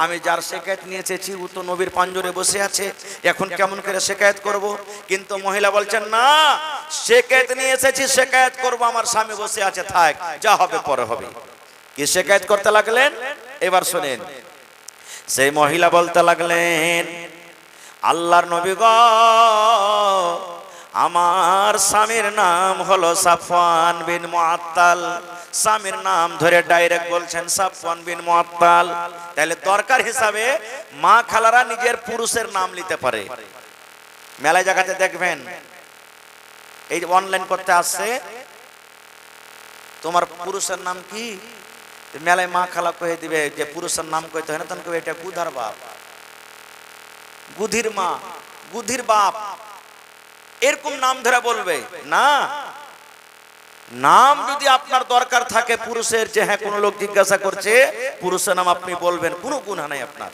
আমি যার শিকায়েত নিয়ে এসেছি ও তো নবীর পাঞ্জরে বসে আছে, এখন কেমন করে শিকায়েত করব? কিন্তু মহিলা বলছেন, না, শিকায়েত নিয়ে এসেছি, শিকায়েত করব, আমার স্বামী বসে আছে, থাক, যা হবে পরে হবে। কি শিকায়েত করতে লাগলেন? এবার শুনেন। সেই মহিলা বলতে লাগলেন, আল্লাহর নবী গো, আমার স্বামীর নাম হলো সাফওয়ান বিন মুআত্তাল। স্বামীর নাম ধরে ডাইরেক্ট বলছেন সাফওয়ান বিন মুআত্তাল। তাহলে দরকার হিসাবে মা খালারা নিজের পুরুষের নাম নিতে পারে। মেলায় জায়গাতে দেখবেন, এই অনলাইন করতে আসছে, তোমার পুরুষের নাম কি? মেলায় মা খালা কয়ে দিবে যে পুরুষের নাম কইতে হয় না, তখন এটা গুধার বাপ, গুধির মা, গুধির বাপ, এরকম নাম ধরে বলবে না। নাম যদি আপনার দরকার থাকে পুরুষের, যে হ্যাঁ কোনো লোক জিজ্ঞাসা করছে পুরুষের নাম, আপনি বলবেন, কোনো গুনাহ নাই, আপনার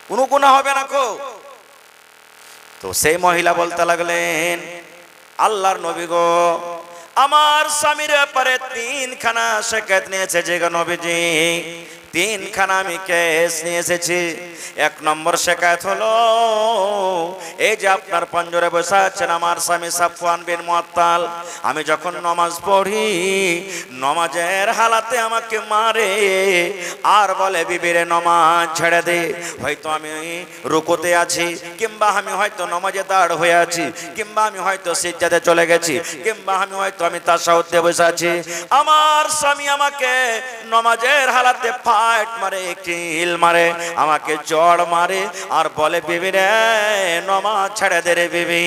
কোনো গুনাহ হবে না কো। তো সেই মহিলা বলতে লাগলেন, আল্লাহর নবী গো, আমার স্বামীর ব্যাপারে তিনখানা শিকায়ত নিয়েছে যে গো নবীজি, তিনখানা আমি কেস নিয়ে এসেছি। এক নম্বর শিকায়ত হলো এই যে আপনার পঞ্জরে বসে আছেন আমার স্বামী সাফওয়ান বিন মুআত্তাল, আমি যখন নামাজ পড়ি নামাজের হালাতে আমাকে মারে আর বলে বিবিরে নামাজ ছেড়ে দে। হয়তো আমি রুকুতে আছি, কিংবা আমি হয়তো নামাজে দাঁড় হয়ে আছি, কিংবা আমি হয়তো সিজদাতে চলে গেছি, কিংবা আমি তাশাহুদে বসে আছি, আমার স্বামী আমাকে নামাজের হালাতে ফাইট মারে, কিল মারে, আমাকে জড় মারে আর বলে বিবি রে নামাজ ছেড়ে দে রে বিবি,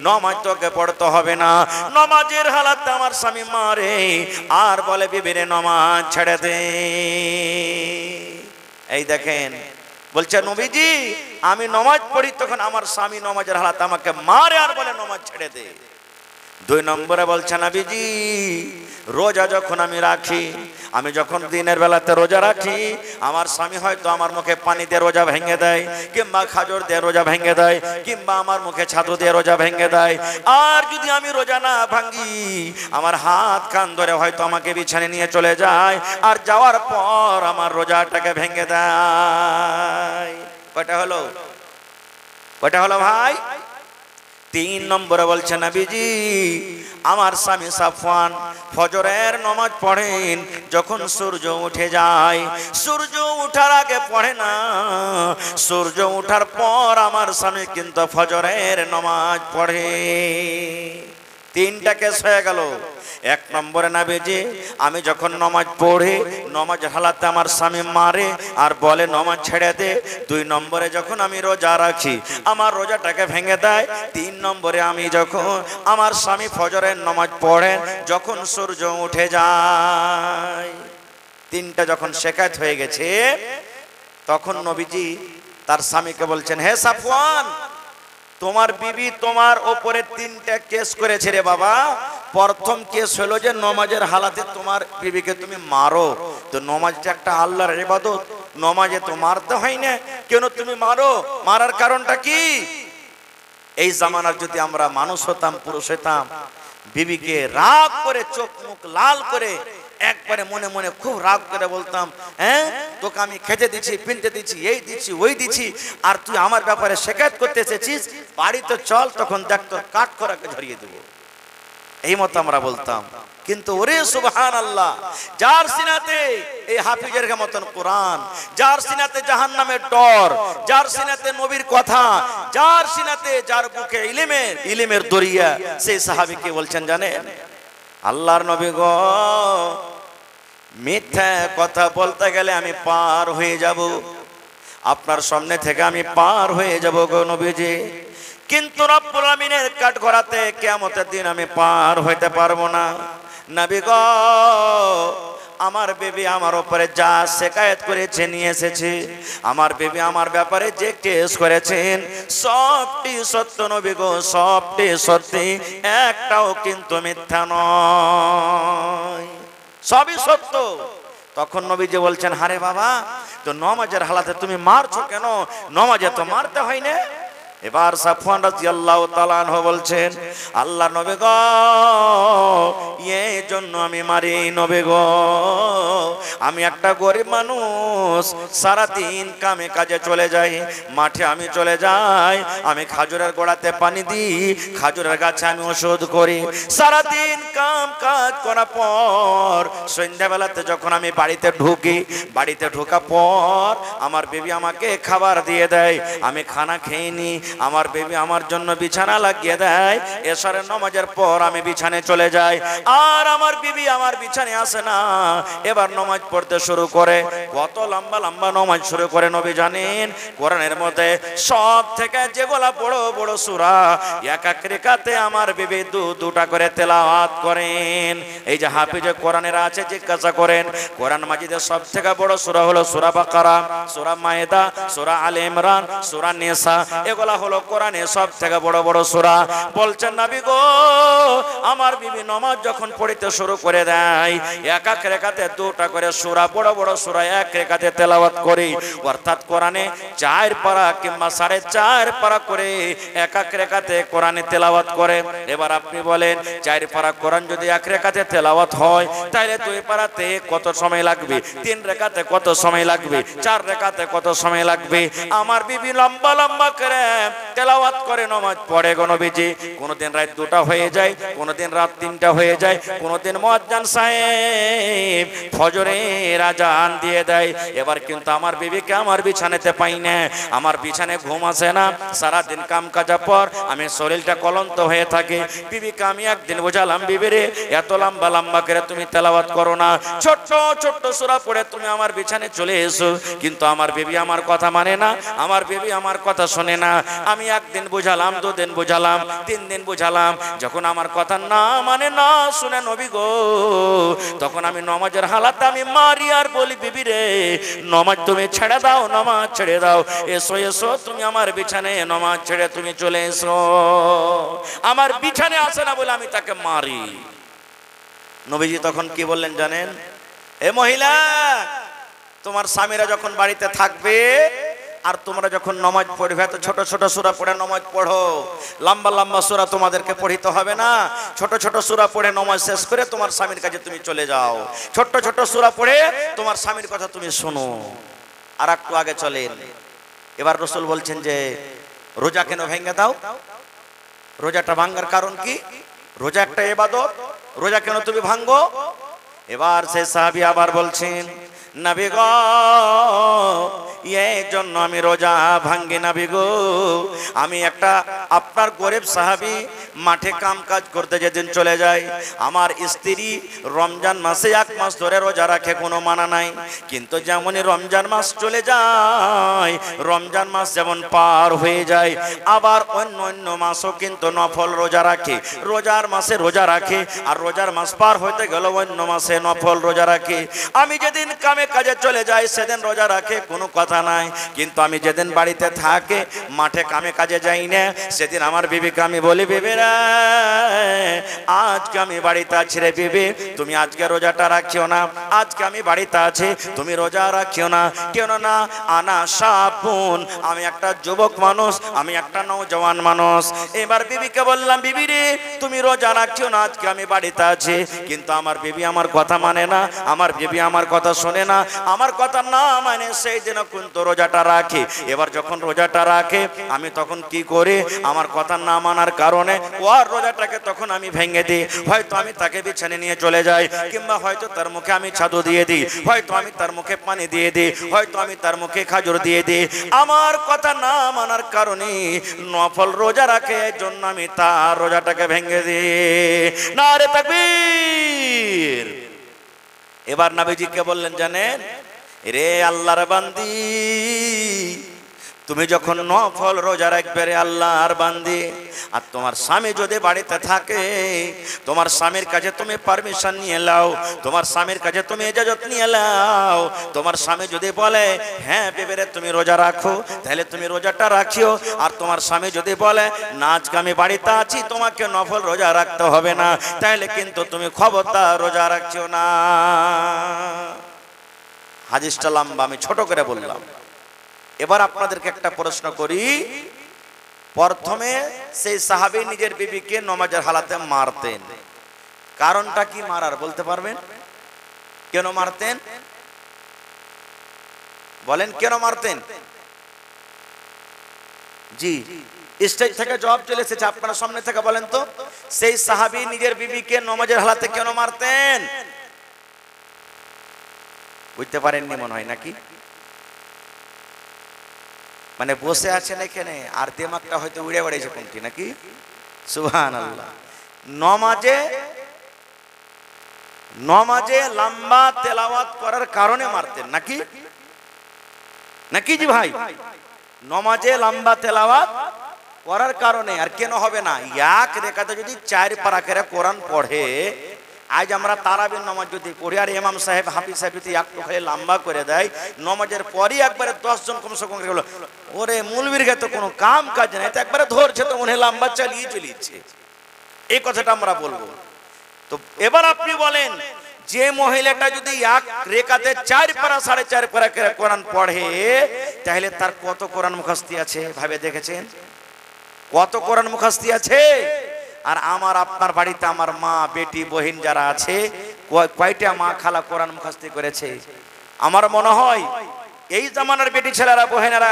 নামাজ তোকে পড়তে হবে না। নামাজের হালাতে আমার স্বামী মারে আর বলে বিবি রে নামাজ ছেড়ে দে। এই দেখেন, বলছে নবীজি আমি নামাজ পড়ি, তখন আমার স্বামী নামাজের হালাতে আমাকে মারে আর বলে নামাজ ছেড়ে দে। দুই নম্বরে বলছে নবীজি রোজা যখন আমি রাখি, আমি যখন দিনের বেলাতে রোজা রাখি, আমার স্বামী হয়তো আমার মুখে পানি দিয়ে রোজা ভেঙে দেয়, কিংবা খাজর দিয়ে রোজা ভেঙে দেয়, কিংবা আমার মুখে ছাতু দিয়ে রোজা ভেঙে দেয়। আর যদি আমি রোজা না ভাঙি, আমার হাত কান ধরে হয়তো আমাকে বিছানে নিয়ে চলে যায়, আর যাওয়ার পর আমার রোজাটাকে ভেঙে দেয়। কয়টা হলো? কয়টা হলো ভাই? তিন নম্বরে বলছে নবীজি আমার স্বামী সাফওয়ান ফজরের নামাজ পড়েন যখন সূর্য উঠে যায়, সূর্য ওঠার আগে পড়ে না, সূর্য ওঠার পর আমার স্বামী কিন্তু ফজরের নামাজ পড়ে। তিনটা কেস হয়ে গেল। এক নম্বরে নবীজি আমি যখন নামাজ পড়ি, নামাজ হালাতে আমার স্বামী মারে আর বলে নামাজ ছেড়ে দে। দুই নম্বরে যখন আমি রোজা রাখি, আমার রোজাটাকে ভেঙে দেয়। তিন নম্বরে আমি যখন আমার স্বামী ফজরের নামাজ পড়েন যখন সূর্য উঠে যায়। তিনটা যখন শিকায়ত হয়ে গেছে, তখন নবীজি তার স্বামীকে বলছেন, হে সাফওয়ান, তোমার বিবি তোমার ওপরে তিনটা কেস করেছে রে বাবা। প্রথম কেস হলো যে নামাজের হালাতে তোমার বিবিকে তুমি মারো। তো নামাজটা একটা আল্লাহর ইবাদত, নামাজে তো মারতে হয় না, কেন তুমি মারো? মারার কারণটা কি? এই জামানার যদি আমরা মানুষ হতাম, পুরুষ হতাম, বিবিকে রাগ করে চোখ মুখ লাল করে একবারে মনে মনে খুব রাগ করে বলতাম, হ্যাঁ তোকে আমি খেতে দিচ্ছি, পিনতে দিচ্ছি, এই দিচ্ছি, ওই দিচ্ছি, আর তুই আমার ব্যাপারে শিকায়ত করতে এসেছিস, বাড়িতে চল, তখন দেখ তোর কাঠ খোরাকে ঝরিয়ে দেবো। এই মতো আমরা বলতাম। কিন্তু ওরে সুবহানাল্লাহ, যার সিনাতে এই হাফিজের মতন কোরআন, যার সিনাতে জাহান্নামের ডর, যার সিনাতে নবীর কথা, যার সিনাতে, যার বুকে ইলমের দরিয়া, সেই সাহাবী কে বলছেন জানেন? আল্লাহর নবী গো, মিথ্যা কথা বলতে গেলে আমি পার হয়ে যাব, আপনার সামনে থেকে আমি পার হয়ে যাব গো নবীজি, কিন্তু রব্বুল আমিনের কাঠগড়াতে কিয়ামতের দিন আমি পার হইতে পারবো না। নবী গো, আমার বিবি আমার উপরে যা শিকায়ত করেছে নিয়ে এসেছে, আমার বিবি আমার ব্যাপারে যে কেস করেছেন সবটি সত্য নবী গো, সবটি সত্যি, একটাও কিন্তু মিথ্যা নয়, সবই সত্য। তখন নবীজি বলছেন, হারে বাবা, তো নামাজের হালাতে তুমি মারছো কেন? নামাজে তো মারতে হয় না। এবার সাফওয়ান রাদিয়াল্লাহু তাআলা আনহু বলছেন, আল্লাহ নবী গো, এই জন্য আমি মারি নবী গো, আমি একটা গরিব মানুষ, সারাদিন কামে কাজে চলে যাই, মাঠে আমি চলে যাই, আমি খাজুরের গোড়াতে পানি দিই, খাজুরের গাছে আমি ওষুধ করি, সারাদিন কাম কাজ করার পর সন্ধ্যাবেলাতে যখন আমি বাড়িতে ঢুকি, বাড়িতে ঢোকার পর আমার বিবি আমাকে খাবার দিয়ে দেয়, আমি খানা খেয়ে নিই, আমার বিবি আমার জন্য বিছানা লাগিয়ে দেয়, এশারের নামাজের পর আমি বিছানে চলে যাই, আর আমার বিবি আমার বিছানে আসে না, এবার নামাজ পড়তে শুরু করে। কত লম্বা লম্বা নামাজ শুরু করে নবী জানেন? কোরআনের মধ্যে সব থেকে যেগুলা বড় বড় সূরা এক এক রাকাতে আমার বিবি দুটা করে তেলাওয়াত করেন। এই যে হাফিজে কোরআনের আছে, জিজ্ঞাসা করেন কোরআন মাজিদের সব থেকে বড় সূরা হলো সূরা বাকারা, সূরা মায়েদা, সূরা আলে ইমরান, সূরা নিসা, এগুলা হলো কোরআনের সব থেকে বড় বড় সূরা। বলছেন নবী গো, আমার বিবি নামাজ যখন পড়তে শুরু করে দেয়, এক এক রাকাতে দুটা করে সূরা, বড় বড় সূরা এক রাকাতে তেলাওয়াত করি, অর্থাৎ কোরআনে 4 পারা কিংবা 4.5 পারা করে এক এক রাকাতে কোরআনে তেলাওয়াত করে। এবার আপনি বলেন 4 পারা কোরআন যদি এক রাকাতে তেলাওয়াত হয়, তাহলে 2 পারাতে কত সময় লাগবে? 3 রাকাতে কত সময় লাগবে? 4 রাকাতে কত সময় লাগবে? আমার বিবি লম্বা লম্বা করে তেলাওয়াত করে নামাজ পড়ে গো নবীজি। কোনদিন রাত 2টা হয়ে যায়, কোনদিন রাত 3টা হয়ে যায়, কোনদিন মুয়াজ্জিন সাহেব ফজরের আজান দিয়ে দেয়। এবার কিন্তু আমার বিবিকে আমার বিছানাতে পাই না, আমার বিছানায় ঘুম আসে না, সারা দিন কাম কাজের পর আমি শরীরটা ক্লান্ত হয়ে থাকে। বিবিকে আমি একদিন বোঝালাম, বিবি রে এত লম্বা লম্বা করে তুমি তেলাওয়াত করো না, ছোট্ট ছোট্ট সূরা পড়ে তুমি আমার বিছানায় চলে এসো। কিন্তু আমার বিবি আমার কথা মানে না, আমার বিবি আমার কথা শোনে না। আমি একদিন বোঝালাম, 2 দিন বোঝালাম, 3 দিন বোঝালাম, যখন আমার কথা না মানে না শুনে নবী গো, তখন আমি নামাজের হালাতে আমি মারি আর বলি, বিবি রে নামাজ তুমি ছেড়ে দাও, নামাজ ছেড়ে দাও, এসো এসো তুমি আমার বিছানায়, নামাজ ছেড়ে তুমি চলে এসো। আমার বিছানায় আসে না বলে আমি তাকে মারি। নবীজি তখন কি বললেন জানেন? এ মহিলা, তোমার স্বামীরা যখন বাড়িতে থাকবে আর তোমরা যখন নামাজ পড়বে, তো ছোট ছোট সূরা পড়ে নামাজ পড়ো, লম্বা লম্বা সূরা তোমাদেরকে পড়িতে হবে না। ছোট ছোট সূরা পড়ে নামাজ শেষ করে তোমার স্বামীর কাছে তুমি চলে যাও, ছোট ছোট সূরা পড়ে তোমার স্বামীর কথা তুমি শোনো। আর একটু আগে চলেন, এবার রাসূল বলছেন যে রোজা কেন ভেঙে দাও? রোজাটা ভাঙার কারণ কি? রোজা একটা ইবাদত, রোজা কেন তুমি ভাঙো? এবার সেই সাহাবী আবার বলছেন, নবী গো এই জন্য আমি রোজা ভাঙ্গি নবী গো, আমি একটা আপনার গরিব সাহাবী, মাঠে কাম কাজ করতে যেদিন চলে যায়, আমার স্ত্রী রমজান মাসে 1 মাস ধরে রোজা রাখে, কোনো মানা নাই, কিন্তু যেমনই রমজান মাস চলে যায়, রমজান মাস যেমন পার হয়ে যায়, আবার অন্য অন্য মাসও কিন্তু নফল রোজা রাখে, রোজার মাসে রোজা রাখে, আর রোজার মাস পার হইতে গেল অন্য মাসে নফল রোজা রাখে। আমি যেদিন কামে কাজে চলে যাই সেদিন রোজা রাখে, কোনো কথা নাই, কিন্তু আমি যেদিন বাড়িতে থাকে, মাঠে কামে কাজে যাই না, সেদিন আমার বিবিকে আমি বলি, বিবি রে আজকে আমি বাড়িতে আছি রে বিবি, তুমি আজকে রোজাটা রাখিও না, আজকে আমি বাড়িতে আছি, তুমি রোজা রাখিও না। কেন না? আনা সাপুন, আমি একটা যুবক মানুষ, আমি একটা নওজওয়ান মানুষ। এবার বিবিকে বললাম, বিবি রে তুমি রোজা রাখিও না, আজকে আমি বাড়িতে আছি। কিন্তু আমার বিবি আমার কথা মানে না, আমার বিবি আমার কথা শোনে না, আমার কথা না মানে সেই দিন কিন্তু রোজাটা রাখে। এবার যখন রোজাটা রাখে, আমি তখন কি করি? আমার কথা না মানার কারণে ওর রোজাটাকে তখন আমি ভেঙে দিই। হয়তো আমি তাকে বিছানে নিয়ে চলে যাই, কিংবা হয়তো তার মুখে আমি ছাদু দিয়ে দিই, হয়তো আমি তার মুখে পানি দিয়ে দিই, হয়তো আমি তার মুখে খাজুর দিয়ে দিই। আমার কথা না মানার কারণে নফল রোজা রাখে, এই জন্য আমি তার রোজাটাকে ভেঙে দিই। নারে তাকবীর। এবার নবীজিকে বললেন জানেন, রে আল্লাহর বান্দি, তুমি যখন নফল রোজা রাখবে রে আল্লাহর বান্দি, আর তোমার স্বামী যদি বাড়িতে থাকে, তোমার স্বামীর কাছে তুমি পারমিশন নিয়ে নাও, তোমার স্বামীর কাছে তুমি ইজাজত নিয়ে নাও। তোমার স্বামী যদি বলে হ্যাঁ বেবেরে তুমি রোজা রাখো, তাহলে তুমি রোজাটা রাখিও। আর তোমার স্বামী যদি বলে না আজকে আমি বাড়িতে আছি, তোমাকে নফল রোজা রাখতে হবে না, তাহলে কিন্তু তুমি খবরদার রোজা রাখিও না। হাদিসটা লম্বা, আমি ছোট করে বললাম। এবার আপনাদেরকে একটা প্রশ্ন করি, প্রথমে সেই সাহাবী নিজের বিবিকে নামাজের হালাতে মারতেন, কারণটা কি মারার বলতে পারবেন? কেন মারতেন বলেন, কেন মারতেন? জি, স্টেজ থেকে জবাব চলে এসেছে, আপনারা সামনে থেকে বলেন তো, সেই সাহাবী নিজের বিবিকে নামাজের হালাতে কেন মারতেন? বুঝতে পারেননি মনে হয় নাকি? মানে বসে আছেন এখানে আর দিমাগটা হয়তো উড়ে বেড়েছে কোনটি নাকি। সুবহানাল্লাহ। নমাজে লম্বা তেলাওয়াত করার কারণে মারতেন নাকি, নাকি জি ভাই? নমাজে লম্বা তেলাওয়াত করার কারণে। আর কেন হবে না? এক রেখাতে যদি 4 পারা করে কোরআন পড়ে, আজ আমরা তারাবির নামাজ যদি পড়ি আর ইমাম সাহেব হাফিজ সাহেব যদি একটু খালি লম্বা করে দেয়, নমাজের পরই একবারে 10 জন কমসে কম গেল, ওরে মৌলবীর তো কোনো কাম কাজ নাই, তো একবারে ধরছে তো মনে লম্বা চালিয়ে চলিয়েছে, এই কথাটা আমরা বলবো। তো এবার আপনি বলেন, যে মহিলাটা যদি এক রেখাতে 4 পারা 4.5 পারা করে কোরআন পড়ে, তাহলে তার কত কোরআন মুখস্থি আছে ভাবে দেখেছেন? কত কোরআন মুখস্থি আছে? আর আমার আপনার বাড়িতে আমার মা বেটি বহিন যারা আছে, কয়টা মা খালা কোরআন মুখস্থি করেছে? আমার মনে হয় এই জামানার বেটি ছেলেরা বহিনেরা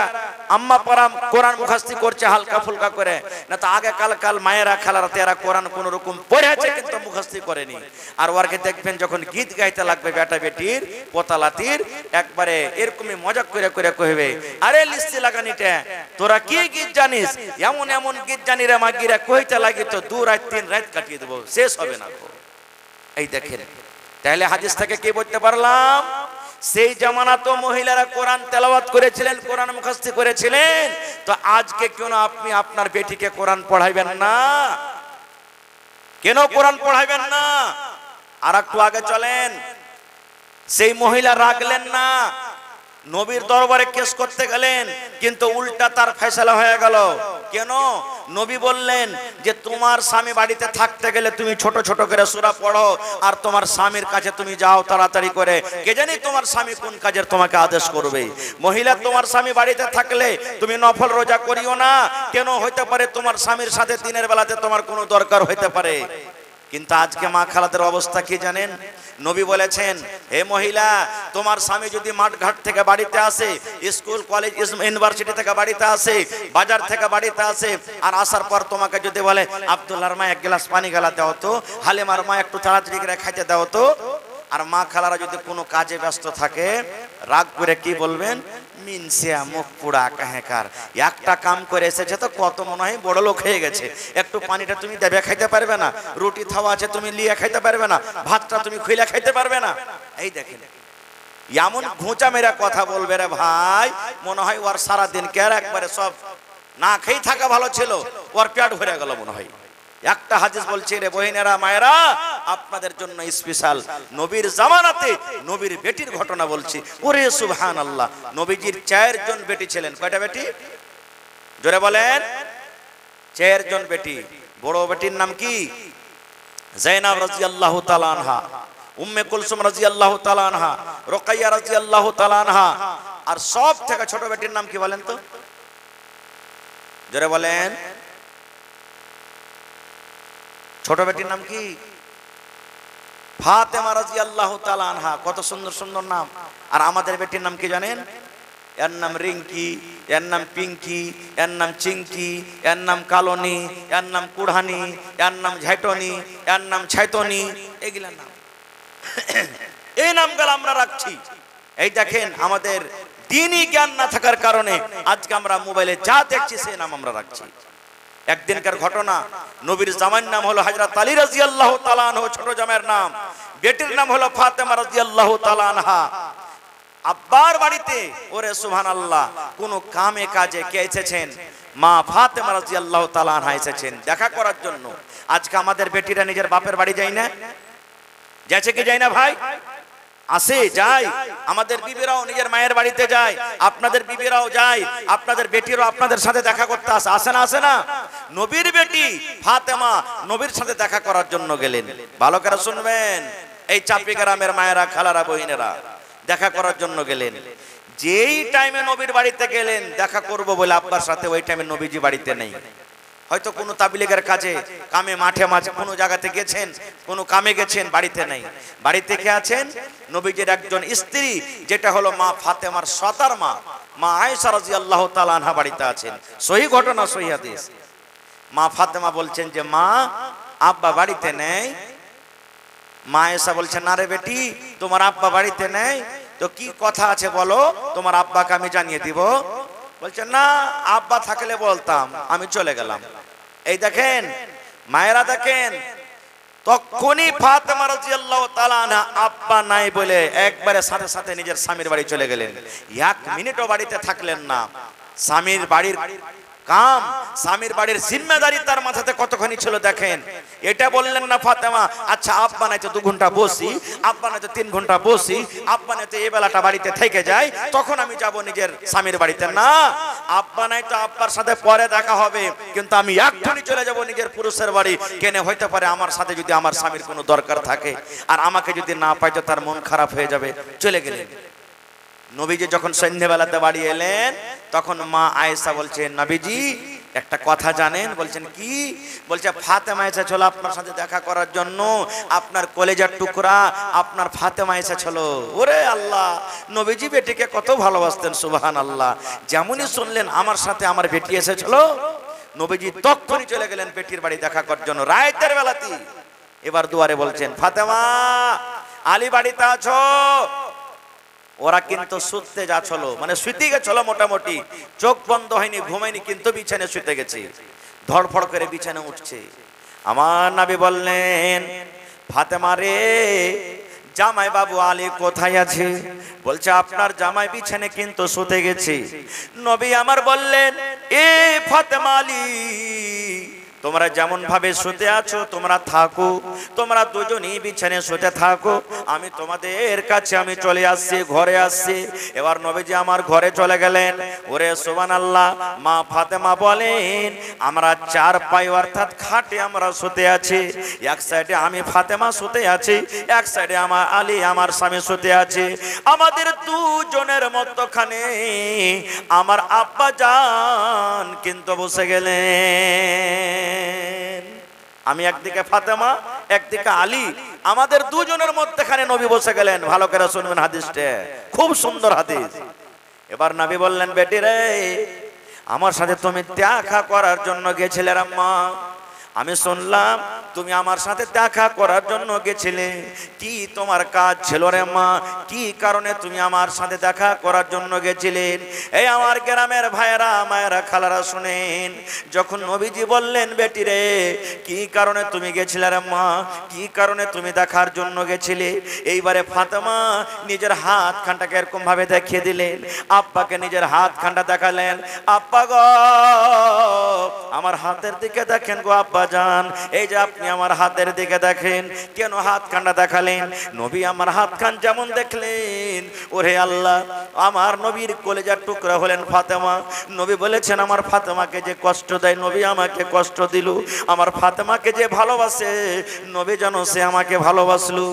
আম্মা পারা কোরআন মুখস্থি করছে হালকা ফুলকা করে, না তো আগে কাল মায়েরা খালারা তেরা কোরআন কোন রকম পড়েছে কিন্তু মুখস্থি করেনি। আর ওরকে দেখবেন যখন গীত গাইতে লাগবে বেটা বেটির পোতালাতির, একবারে এরকমই মজা করে করে কইবে, আরে লিস্তি লাগানিটা তোরা কি গীত জানিস, এমন এমন গীত জানি রে মাগিরা কইতে লাগি তো 2 রাত 3 রাত কাটিয়ে দেবো, শেষ হবে না। এই দেখেন, তাহলে হাদিস থেকে কি বলতে পারলাম? সেই জামানা তো মহিলারা কোরআন তেলাওয়াত করেছিলেন, কোরআন মুখস্থি করেছিলেন, তো আজকে কেন আপনি আপনার বেটিকে কোরআন পড়াইবেন না? কেন কোরআন পড়াইবেন না? আর একটু আগে চলেন, সেই মহিলা রাখলেন না, নবীর দরবারে কেস করতে গেলেন, কিন্তু উল্টা তার ফয়সালা হয়ে গেল। কেন? নবী বললেন যে তোমার স্বামী বাড়িতে থাকতে গেলে তুমি ছোট ছোট করে সূরা পড়ো, আর তোমার স্বামীর কাছে তুমি যাও তাড়াতাড়ি করে, কে জানি তোমার স্বামী কোন কাজের তোমাকে আদেশ করবে। মহিলা, তোমার স্বামী বাড়িতে থাকলে তুমি নফল রোজা করিও না, কেন? হইতে পারে তোমার স্বামীর সাথে দিনের বেলাতে তোমার কোনো দরকার হইতে পারে। কিন্তু আজকে মা খালাদের অবস্থা কি জানেন? নবী বলেছেন, হে মহিলা, তোমার স্বামী যদি মাঠঘাট থেকে বাড়িতে আসে, স্কুল কলেজ ইউনিভার্সিটি থেকে বাড়িতে আসে, বাজার থেকে বাড়িতে আসে, আর আসার পর তোমাকে যদি বলে আব্দুল্লাহর মা 1 গ্লাস পানি গালা দাও তো, হালিমার মা একটু তাড়াতাড়ি করে খাইতে দাও তো, আর মা খালারা যদি কোনো কাজে ব্যস্ত থাকে, রাগ করে কি বলবেন? মিনসিয়া মুখ পুরা কাহেকার, একটা কাম করে এসেছে তো কত মনে হয় বড় লোক হয়ে গেছে, একটু পানিটা তুমি দেবে খাইতে পারবে না, রুটি থাওয়া আছে তুমি লিয়ে খাইতে পারবে না, ভাতটা তুমি খুইলা খাইতে পারবে না। এই দেখেন এমন ঘুঁচা মেরা কথা বলবে রে ভাই, মনে হয় ওর সারাদিন কে একবারে সব না খেয়ে থাকা ভালো ছিল, ওর পেট ভরে গেল মনে হয়। একটা হাদিস বলছে রে বহিনেরা মায়েরা, আপনাদের জন্য স্পেশাল নবীর জামানাতে নবীর বেটির ঘটনা বলছি। ওরে সুবহানাল্লাহ, নবীজির 4 জন বেটি ছিলেন। কয়টা বেটি? জোরে বলেন। 4 জন বেটি। বড় বেটির নাম কি? যায়েনাব রাদিয়াল্লাহু তাআলা আনহা, উম্মে কুলসুম রাদিয়াল্লাহু তাআলা আনহা, রুকাইয়া রাদিয়াল্লাহু তাআলা আনহা। আর সব থেকে ছোট বেটির নাম কি বলেন তো? জোরে বলেন। ছোট বেটির নাম কি? ফাতেমা রাদিয়াল্লাহু তাআলা আনহা। কত সুন্দর সুন্দর নাম। আর আমাদের বেটির নাম কি জানেন? এর নাম রিঙ্কি, এর নাম পিঙ্কি, এর নাম চিঙ্কি, এর নাম কালনি, এর নাম কুড়হানি, এর নাম ঝাইটনি, এর নাম ছাইতনি, এগুলা নাম। এই নামগুলো আমরা রাখছি। এই দেখেন, আমাদের দ্বীনি জ্ঞান না থাকার কারণে আজকে আমরা মোবাইলে যা দেখছি সেই নাম আমরা রাখছি। একদিনকার ঘটনা, নবীর জামাইয়ের নাম হলো হযরত আলী রাদিয়াল্লাহু তাআলা আনহু, ছোট জামাইয়ের নাম, বেটির নাম হলো ফাতেমা রাদিয়াল্লাহু তাআলা আনহা। আব্বার বাড়িতে, ওরে সুবহানাল্লাহ, কোন কামে কাজে কে এসেছেন? মা ফাতেমা রাদিয়াল্লাহু তাআলা আনহা এসেছেন দেখা করার জন্য। আজকে আমাদের বেটিরা নিজের বাপের বাড়ি যায় না? যাচ্ছে কি যায় না ভাই? আসে, যায়। আমাদের বিবিরাও নিজের মায়ের বাড়িতে যায়, আপনাদের বিবিরাও যায়, আপনাদের বেটিরাও আপনাদের সাথে দেখা করতে আসে, আসে না? আসে না? নবীর বেটি ফাতেমা নবীর সাথে দেখা করার জন্য গেলেন। ভালো করে শুনবেন, এই চাপি গ্রামের মায়েরা, খালারা, বহিনেরা, দেখা করার জন্য গেলেন। যেই টাইমে নবীর বাড়িতে গেলেন দেখা করব বলে আব্বার সাথে, ওই টাইমে নবীজি বাড়িতে নেই। হয়তো কোনো তাবলীগের কাজে, কামে, মাঠে মাঝে কোনো জায়গাতে গেছেন, কোনো কামে গেছেন, বাড়িতে নেই। বাড়িতে কে আছেন? নবীজির একজন স্ত্রী, যেটা হলো মা ফাতেমার সতার মা, মা আয়েশা রাদিয়াল্লাহু তাআলা আনহা বাড়িতে আছেন। সহিহ ঘটনা, সহিহ হাদিস। মা ফাতেমা বলছেন যে মা, আব্বা বাড়িতে নেই। মা আয়েশা বলছেন, না রে বেটি, তোমার আব্বা বাড়িতে নেই তো কি কথা আছে বলো, তোমার আব্বাকে আমি জানিয়ে দিব। বলছেন না, আব্বা থাকলে বলতাম, আমি চলে গেলাম। এই দেখেন মায়েরা, দেখেন তখনই ফাতেমা রাদিয়াল্লাহু তাআলা আনহা আব্বা নাই বলে একবারে সাথে সাথে নিজের স্বামীর বাড়ি চলে গেলেন। এক মিনিটও বাড়িতে থাকলেন না। স্বামীর বাড়ির কাম, স্বামীর বাড়ির জিম্মেদারি তার মাথাতে কতখানি ছিল দেখেন। এটা বললেন না ফাতেমা, আচ্ছা আব্বা নাই তো 2 ঘন্টা বসি, আব্বা নাই তো 3 ঘন্টা বসি, আব্বা নাই তো এই বেলাটা বাড়িতে থেকে যাই, তখন আমি যাব নিজের স্বামীর বাড়িতে। না, আব্বা নাই তো আব্বার সাথে পরে দেখা হবে, কিন্তু আমি এক্ষুনি চলে যাব নিজের পুরুষের বাড়ি। কেন হইতে পারে আমার সাথে যদি আমার স্বামীর কোনো দরকার থাকে, আর আমাকে যদি না পাই তো তার মন খারাপ হয়ে যাবে। চলে গেলেন। নবীজি যখন সন্ধ্যাবেলাতে বাড়ি এলেন, তখন মা আয়েশা বলছেন, নবীজি একটা কথা জানেন? বলছেন কি? বলছে ফাতেমা এসেছিল আপনার সাথে দেখা করার জন্য, আপনার কলেজার টুকরা আপনার ফাতেমা এসেছিল। ওরে আল্লাহ, নবীজি বেটিকে কত ভালোবাসতেন, সুবহানাল্লাহ। যেমনই শুনলেন আমার সাথে আমার বেটি এসেছিল, নবীজি তখনই চলে গেলেন বেটির বাড়ি দেখা করার জন্য, রাতের বেলাতে। এবার দুয়ারে বলছেন, ফাতেমা, আলী বাড়িতে আছো? ওরা কিন্তু শুতে যাচ্ছিল, মানে শুতে গেছিল, মোটামুটি চোখ বন্ধ হয়নি, ঘুমায়নি, কিন্তু বিছানে শুতে গেছে। ধড়ফড় করে বিছানে উঠছে। আমার নবী বললেন, ফাতেমা রে, জামাই বাবু আলী কোথায় আছে? বলছে আপনার জামাই বিছানে কিন্তু শুতে গেছে। নবী আমার বললেন, এ ফাতেমা, আলী তোমরা যেমন ভাবে শুতে আছো তোমরা থাকো, তোমরা দুজনই বিছানে শুতে থাকো, আমি তোমাদের কাছে আমি চলে আসছি, ঘরে আসছি। এবার নবীজি আমার ঘরে চলে গেলেন। ওরে সুবহানাল্লাহ। মা ফাতেমা বলেন, আমরা 4 পাই অর্থাৎ খাটে আমরা শুতে আছি। এক সাইডে আমি ফাতেমা শুতে আছি, এক সাইডে আমার আলী আমার স্বামী শুতে আছে। আমাদের দুজনের মধ্যখানে আমার আব্বা জান কিন্তু বসে গেলেন। আমি একদিকে ফাতেমা, একদিকে আলী, আমাদের দুজনের মধ্যখানে নবী বসে গেলেন। ভালো করে শুনবেন হাদিসটা, খুব সুন্দর হাদিস। এবার নবী বললেন, বেটি রে, আমার সাথে তুমি দেখা করার জন্য গেছিলে আম্মা, আমি শুনলাম তুমি আমার সাথে দেখা করার জন্য গেছিলে। কি তোমার কাজ ছিল রে মা? কি কারণে তুমি আমার সাথে দেখা করার জন্য গেছিলেন? এই আমার গ্রামের ভাইয়েরা, মায়েরা, খালারা শুনেন। যখন নবীজি বললেন, বেটি রে, কি কারণে তুমি গেছিলে রে মা? কি কারণে তুমি দেখার জন্য গেছিলে? এইবারে ফাতেমা নিজের হাত খানটাকে এরকম ভাবে দেখিয়ে দিলেন, আব্বাকে নিজের হাত খানটা দেখালেন। আব্বা গো, আমার হাতের দিকে দেখেন গো আব্বা জান, এই যে আপনি আমার হাতের দিকে দেখেন। কেন হাত খানটা দেখালেন? নবী আমার হাত খান যেমন দেখলেন, ওরে আল্লাহ, আমার নবীর কলেজার টুকরা হলেন ফাতেমা। নবী বলেছেন, আমার ফাতেমাকে যে কষ্ট দেয়, নবী আমাকে কষ্ট দিল। আমার ফাতেমাকে যে ভালোবাসে, নবী যেন সে আমাকে ভালোবাসলো।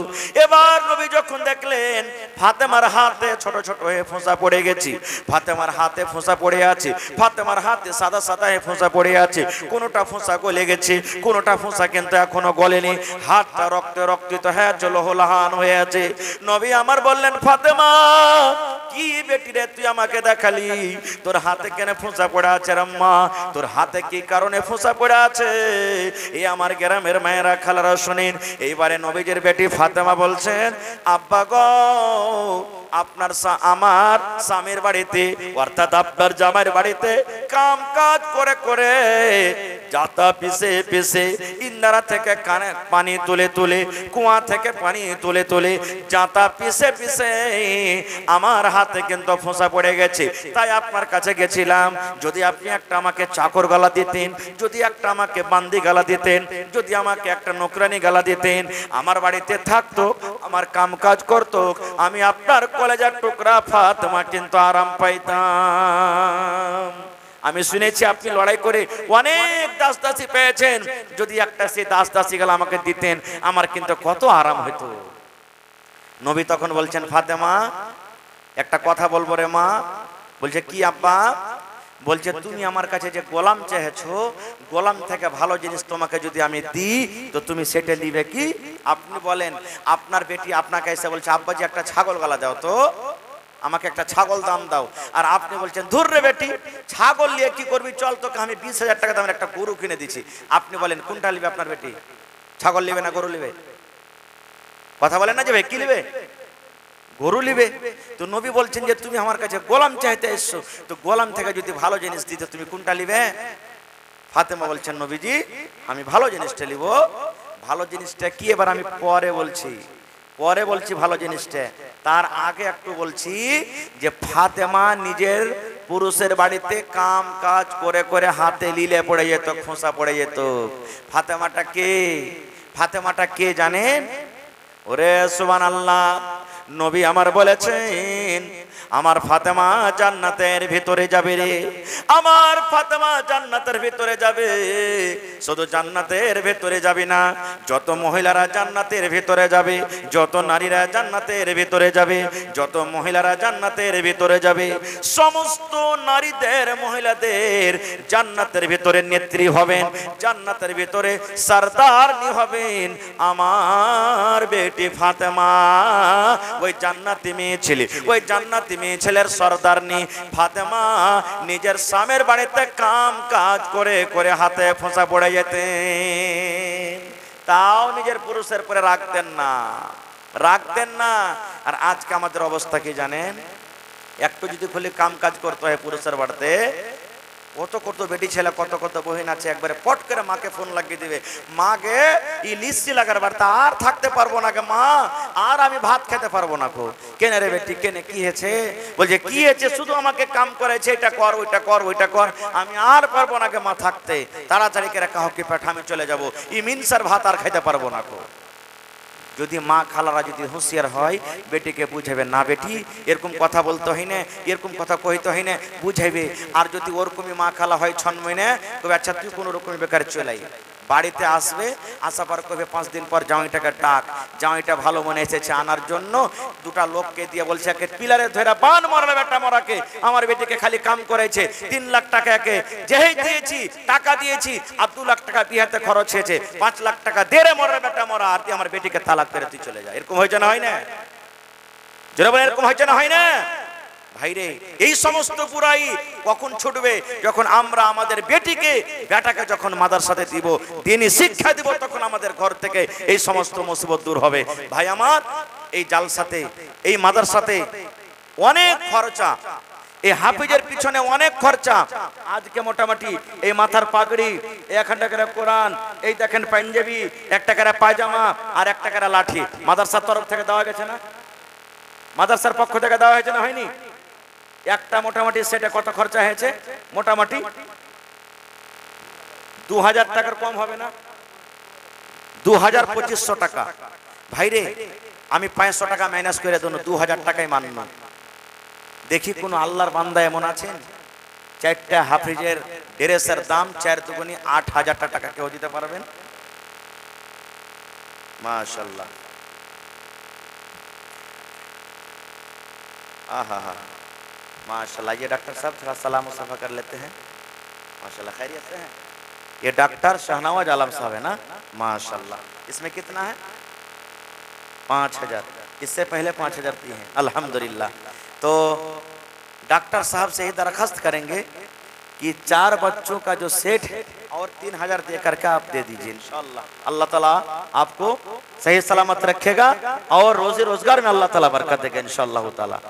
এবার নবী যখন দেখলেন ফাতেমার হাতে ছোট ছোট হয়ে ফোঁসা পড়ে গেছে, ফাতেমার হাতে ফোঁসা পড়ে আছে, ফাতেমার হাতে সাদা সাদা হয়ে ফোঁসা পড়ে আছে, কোনোটা ফোঁসা গলে গেছে, কোনোটা ফোঁসা কিন্তু এখনো গলেনি, হাতটা রক্তে রক্তিত হয়ে জলহলাহান হয়ে আছে। নবী আমার বললেন, ফাতেমা, কি বেটি রে, তুই আমাকে দেখালি, তোর হাতে কেন ফোঁসা পড়ে আছে আম্মা? তোর হাতে কি কারণে ফোঁসা পড়ে আছে? এই আমার গ্রামের মায়েরা, খালারা শুনেন। এইবারে নবীজির বেটি ফাতেমা বলছেন, আব্বা গো, আপনার আমার স্বামীর বাড়িতে অর্থাৎ আপনার জামাইয়ের বাড়িতে কাম কাজ করে করে জাতা পিছে পিছে, ইন্দারা থেকে কানে পানি তুলে তুলে, কুয়া থেকে পানি তুলে তুলে, জাতা পিছে পিছে আমার হাতে কিন্তু ফোঁসা পড়ে গেছে। তাই আপনার কাছে গেছিলাম, যদি আপনি একটা আমাকে চাকর গালা দিতেন, যদি একটা আমাকে বান্দি গালা দিতেন, যদি আমাকে একটা নকরানি গালা দিতেন, আমার বাড়িতে থাকতো, আমার কাম কাজ করতো, আমি আপনার কলেজার টুকরা ফাতেমা কিন্তু আরাম পাইতাম। আমি শুনেছি আপনি লড়াই করে অনেক দাস দাসী পেয়েছেন, যদি একটা সে দাস দাসী গালা আমাকে দিতেন, আমার কিন্তু কত আরাম হতো। নবী তখন বলছেন, ফাতেমা, একটা কথা বলবো রে মা। বলছে, কি আব্বা? বলছে, তুমি আমার কাছে যে গোলাম চেয়েছো, গোলাম থেকে ভালো জিনিস তোমাকে যদি আমি দিই তো তুমি সেটা নিবে কি? আপনি বলেন, আপনার বেটি আপনাকে এসে বলছে, আব্বাজি একটা ছাগল গলা দাও তো, আমাকে একটা ছাগল দাম দাও। আর আপনি বলছেন, ধুর রে বেটি, ছাগল নিয়ে কি করবি, চল তোকে আমি 20,000 টাকা দামের একটা গরু কিনে দিচ্ছি। আপনি বলেন কোনটা নিবে আপনার বেটি? ছাগল নিবে না গরু নিবে? কথা বলেন না যে ভাই, কি নিবে? গরু নিবে। তো নবী বলছেন যে তুমি আমার কাছে গোলাম চাইতে এসছো, তো গোলাম থেকে যদি ভালো জিনিস দিতে তুমি কোনটা নিবে? ফাতেমা বলছেন নবীজি আমি ভালো জিনিসটা নিব। ভালো জিনিসটা কি এবার আমি পরে বলছি ভালো জিনিসটা। তার আগে একটু বলছি যে ফাতেমা নিজের পুরুষের বাড়িতে কাম কাজ করে করে হাতে লীলে পড়ে যেত, খোঁসা পড়ে যেত। ফাতেমাটা কে জানেন? ওরে সুবহানাল্লাহ, নবী আমার বলেছেন আমার ফাতেমা জান্নাতের ভিতরে যাবে রে, আমার ফাতেমা জান্নাতের ভিতরে যাবে। শুধু জান্নাতের ভিতরে যাবে না, যত মহিলারা জান্নাতের ভিতরে যাবে, যত নারীরা জান্নাতের ভিতরে যাবে, যত মহিলারা জান্নাতের ভিতরে যাবে, সমস্ত নারীদের মহিলাদের জান্নাতের ভিতরে নেত্রী হবেন, জান্নাতের ভিতরে সরদারনি হবেন আমার বেটি ফাতেমা। ওই জান্নাতি মেয়ে ছেলে, ওই জান্নাতি মেয়ে ছেলের সরদারনি ফাতেমা নিজের স্বামীর বাড়িতে কাম কাজ করে করে হাতে ফোঁসা পড়ে যেতেন, তাও নিজের পুরুষের পরে রাখতেন না। আর আজকে আমাদের অবস্থা কি জানেন? একটু যদি খুলে কাম কাজ করতে হয় পুরুষের বাড়িতে, কত বেটি ছেলে কত বহিন আছে, একবারে পট করে মাকে ফোন লাগিয়ে দিবে, মাকে ই লিস্টি লাগার বার্তা আর থাকতে পারবো না গে মা, আর আমি ভাত খেতে পারবো না গো। কেন রে বেটি কেনে, কি হয়েছে? বলছে কি হয়েছে, শুধু আমাকে কাম করেছে, এটা কর ওইটা কর, আমি আর পারবো না গে মা থাকতে, তাড়াতাড়ি করে কাহকে পাঠা আমি চলে যাবো, ই মিনসার ভাত আর খেতে পারবো না গো। যদি মা খালারা যদি হুঁশিয়ার হয়, বেটিকে বুঝাবে না বেটি এরকম কথা বলতে হয় না, এরকম কথা কইতে হয় না, বুঝাইবে। আর যদি ওরকমই মা খালা হয় ছন্ময় না, তবে আচ্ছা তুই কোনো রকম বেকার চলাই, বাড়িতে আসবে, আসার পর কবে 5 দিন পর জামাইটাকে ডাক, জামাইটা ভালো মনে এসেছে আনার জন্য, দুটা লোককে দিয়ে বলছে একে পিলারে ধরে বান মারবে বেটা মরাকে, আমার বেটিকে খালি কাম করেছে, 3 লাখ টাকা একে যেই দিয়েছি টাকা দিয়েছি, আর 2 লাখ টাকা বিয়েতে খরচ হয়েছে, 5 লাখ টাকা দেরে মরবে বেটা মরা, আর তুই আমার বেটিকে তালাক করে তুই চলে যা। এরকম হয়েছে না হয় না? জোরে বলেন এরকম হয়েছে না হয় না? ভাইরে এই সমস্ত বুড়াই কখন ছুটবে? যখন আমরা আমাদের বেটাকে যখন মাদ্রাসাতে দিব, দ্বীনি শিক্ষা দিব, তখন আমাদের ঘর থেকে এই সমস্ত মুসিবত দূর হবে। ভাই আমার, এই জালসাতে এই মাদ্রাসাতে অনেক খরচা, এই হাফিজের পিছনে অনেক খরচা। আজকে মোটামুটি এই মাথার পাগড়ি, 1 টাকার কোরআন, এই দেখেন পাঞ্জাবি, 1 টাকার পায়জামা আর 1 টাকার লাঠি মাদ্রাসার তরফ থেকে দেওয়া গেছে না? মাদ্রাসার পক্ষ থেকে দেওয়া হয়েছে না হয়নি? একটা মোটামুটি সেটা কত খরচা হয়েছে? মোটামুটি 2000 টাকার কম হবে না? 2500 টাকা। ভাইরে আমি 500 টাকা মাইনাস করে দেব, 2000 টাকাই মানব। দেখি কোন আল্লাহর বান্দা এমন আছেন 4টা হাফিজের ড্রেসের দাম 4 দুগুনি 8000 টাকা কেউ দিতে পারবেন? মাশাআল্লাহ, आहा माशाल्लाह। ये डॉक्टर साहब थोड़ा सलाम मुसाफा कर लेते हैं। माशाल्लाह खैरियत से हैं? ये डॉक्टर शहनवाज आलम साहब है ना? माशाल्लाह। इसमें कितना है? 5000। इससे पहले 5000 दिए हैं अल्हम्दुलिल्लाह। तो डॉक्टर साहब से ही दरखास्त करेंगे कि 4 बच्चों का जो सेट है और 3000 दे करके आप दे दीजिए इंशाअल्लाह। अल्लाह ताला आपको सही सलामत रखेगा और रोजी रोजगार में अल्लाह ताला बरकत देगा इंशाअल्लाह ताला।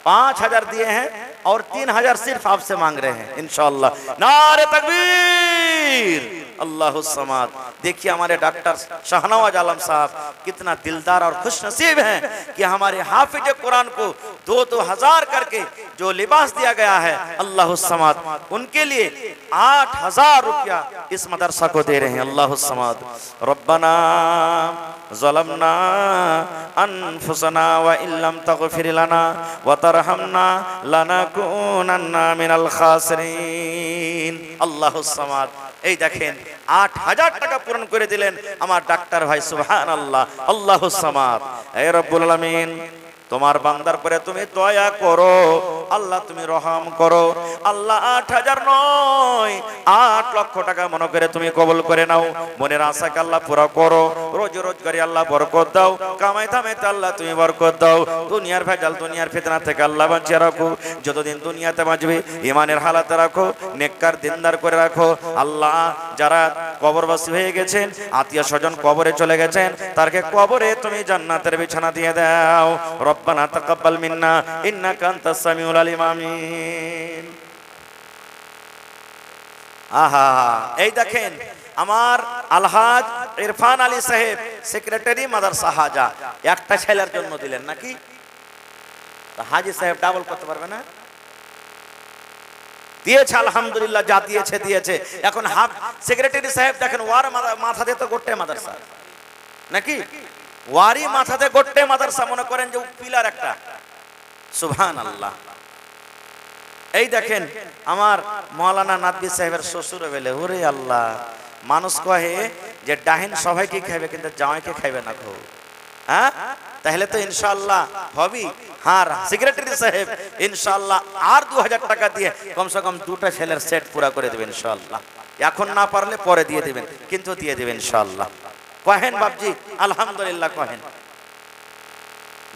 5000 दिए हैं और 3000 सिर्फ आपसे मांग रहे हैं इंशाअल्लाह। नारे तकबीर, अल्लाहु समाद। देखिए हमारे डॉक्टर शहनवाज आलम साहब कितना दिलदार और खुश नसीब हैं कि हमारे हाफिज कुरान को 2-2 करके जो लिबास दिया गया है, अल्लाहु समाद, उनके लिए 8000 रुपया इस मदरसा को दे रहे हैं। अल्लाहु समाद। रब्बना ज़लमना अनफुसना व इल्लम तगफिर लना व तरहमना लनकुनन्ना मिनल खासिरीन। अल्लाहु समाद। এই দেখেন 8000 টাকা পূরণ করে দিলেন আমার ডাক্তার ভাই, সুবহানাল্লাহ। আল্লাহু সামাদ। হে রব্বুল আলামিন, তোমার বান্দার পরে তুমি দয়া করো আল্লাহ, তুমি রহম করো আল্লাহ। 8000 নয় 8 লক্ষ টাকা মনে করে তুমি কবুল করে নাও। মনের আশাকে আল্লাহ পুরো করো। রোজি রোজগারে আল্লাহ বরকত দাও। কামাই থামাইতে আল্লাহ তুমি বরকত দাও। দুনিয়ার ভেজাল দুনিয়ার ফিতনা থেকে আল্লাহ বাঁচিয়ে রাখো। যতদিন দুনিয়াতে বাঁচবে ইমানের হালাতে রাখো, নেককার দিনদার করে রাখো আল্লাহ। যারা কবরবাসী হয়ে গেছেন, আত্মীয় স্বজন কবরে চলে গেছেন, তারকে কবরে তুমি জান্নাতের বিছানা দিয়ে দাও। রব্বানা তাকাব্বাল মিন্না ইন্নাকা আনতাস সামিউল আলিম আমিন। আহা, এই দেখেন আমার আলহাজ ইরফান আলী সাহেব, সেক্রেটারি মাদ্রাসা হাজা, একটা ছেলের জন্য দিলেন নাকি? হাজি সাহেব ডাবল করতে পারবে না? দিয়েছে আলহামদুলিল্লাহ, যা দিয়েছে দিয়েছে। এখন সেক্রেটারি সাহেব দেখেন, ওয়ার মাথাতে তো গোটে মাদ্রাসা নাকি, ওয়ারি মাথাতে গোটে মাদ্রাসা, মনে করেন যে পিলার একটা। সুবহানাল্লাহ। এই দেখেন আমার মৌলানা নাদবি সাহেবের শ্বশুর বেলে, ওরে আল্লাহ, মানুষ কহে যে ডাহিন সবাইকে খাইবে কিন্তু জামাইকে খাইবে না গো। হ্যাঁ, তাহলে তো ইনশাআল্লাহ হবি। হ্যাঁ, সেক্রেটারি সাহেব ইনশাআল্লাহ আর 2000 টাকা দিয়ে কমসে কম দুটা ছেলের সেট পুরা করে দেবেন ইনশাআল্লাহ। এখন না পারলে পরে দিয়ে দেবেন, কিন্তু দিয়ে দেবেন ইনশাআল্লাহ। কহেন বাপজি আলহামদুলিল্লাহ, কহেন।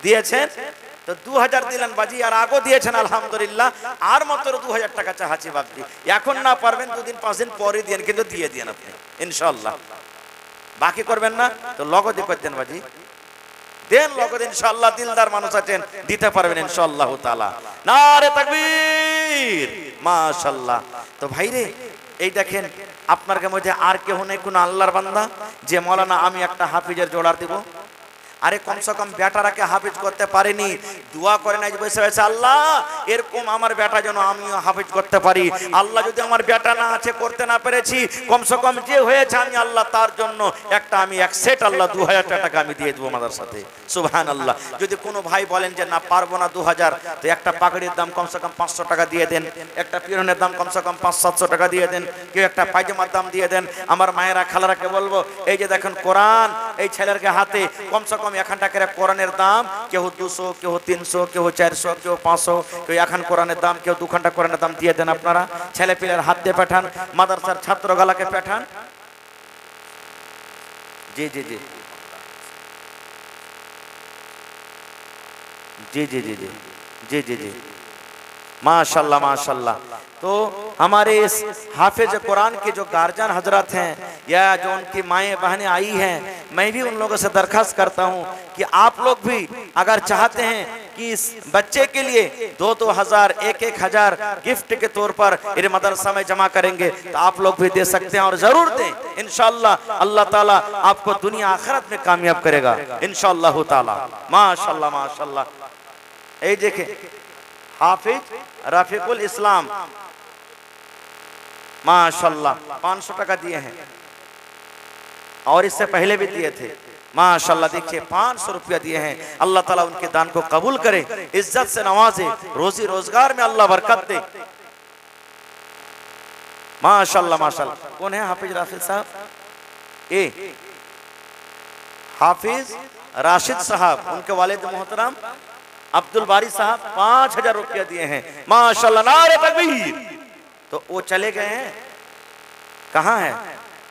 দিয়েছেন তো 2000 দিলেন বাজি, আর আগো দিয়েছেন আলহামদুলিল্লাহ, আর মাত্র 2000 টাকা চাহাচ্ছি বাপজি। এখন না পারবেন 2 দিন 5 দিন পরে দিয়েন, কিন্তু দিয়ে দেন আপনি ইনশাআল্লাহ। বাকি করবেন না তো লগদি করতেন বাজি, দেন লগদ ইনশাআল্লাহ। দিলদার মানুষ আছেন, দিতে পারবেন ইনশাআল্লাহ তাআলা। নারে তাকবীর, মাশাআল্লাহ। তো ভাইরে এই দেখেন আপনার মধ্যে আর কেউ নেই কোন আল্লাহর বান্দা যে মৌলানা আমি একটা হাফিজের জোড়ার দিব? আরে কমসে কম বেটারাকে হাফিজ করতে পারেনি, দোয়া করে নাই বসে বসে, আল্লাহ এরকম আমার বেটা যেন আমিও হাফিজ করতে পারি। আল্লাহ যদি আমার বেটা না আছে, করতে না পেরেছি, কমসে কম যে হয়েছে আমি আল্লাহ তার জন্য আমি এক সেট আল্লাহ 2000 টাকা আমি দিয়ে দেবো মাদ্রাসাতে। সুবহানাল্লাহ। যদি কোনো ভাই বলেন যে না পারবো না 2000, তো একটা পাগড়ির দাম কমসে কম 500 টাকা দিয়ে দেন, একটা পিরনের দাম কমসে কম 500-700 টাকা দিয়ে দেন, কেউ একটা পায়জামার দাম দিয়ে দেন। আমার মায়েরা খালারাকে বলবো, এই যে দেখেন কোরআন এই ছেলেরকে হাতে, কমসে কম এখন টাকার কোরআনের দাম কেউ 200, কেউ 300, কেউ 400, কেউ 500, কেউ এখন কোরআনের দাম, কেউ 2 ঘন্টা কোরআনের দাম দিয়ে দেন। আপনারা ছেলে পিলের হাত দিয়ে পাঠান, মাদ্রাসার ছাত্র গালাকে পাঠান। জি জি জি জি জি জি জি জি জি माशाल्लाह माशाल्लाह। तो हमारे इस हाफिज कुरान के जो गार्जियन हजरत हैं या जो उनकी माएँ बहनें आई हैं, मैं भी उन लोगों से दरखास्त करता हूँ कि आप लोग भी अगर चाहते हैं कि इस बच्चे के लिए 2-2 हज़ार 1-1 हज़ार गिफ्ट के तौर पर इस मदरसा में जमा करेंगे तो आप लोग भी दे सकते हैं, और जरूर दें इंशाअल्लाह। अल्लाह ताला आपको दुनिया आखिरत में कामयाब करेगा इंशाअल्लाह ताला। माशाल्लाह माशाल्लाह। ये देखें हाफिज रफीकुल इस्लाम, माशाल्लाह 500 टका दिए हैं, और इससे पहले भी दिए थे। माशाल्लाह देखिए 500 रुपया दिए हैं। अल्लाह ताला उनके दान को कबूल करे, इज्जत से नवाजे, रोजी रोजगार में अल्लाह बरकत दे। माशाल्लाह माशाल्लाह। कौन है हाफिज राशिद साहब? ए हाफिज राशिद साहब, उनके वालिद मोहतरम अब्दुल बारी साहब 5000 रुपया दिए हैं। माशाल्लाह, नारे तकबीर। तो वो चले गए हैं, कहाँ है?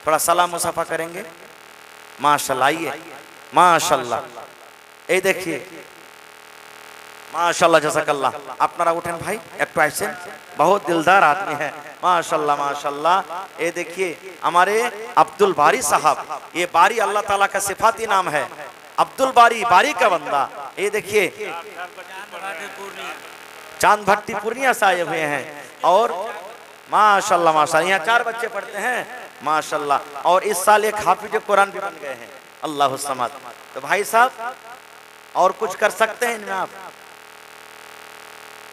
थोड़ा सलाम मुसाफा करेंगे। माशाल्लाह, आइए माशाल्लाह। ये देखिए माशाल्लाह जज़ाकल्लाह। अपनारा उठें भाई, एक आइसेन, बहुत दिलदार आदमी है माशाल्लाह माशाल्लाह। ये देखिए हमारे अब्दुल बारी साहब, ये बारी अल्लाह ताला का सिफाती नाम है, अब्दुल बारी, बारी का बंदा। ये देखिए चांद भट्टी पूर्णिया से आए हुए हैं, और माशाल्लाह माशाल्लाह यहाँ 4 बच्चे पढ़ते हैं माशाल्लाह, और इस साल एक हाफिज कुरान भी बन गए हैं। अल्लाहु समद। तो भाई साहब और कुछ कर सकते हैं इनमें आप?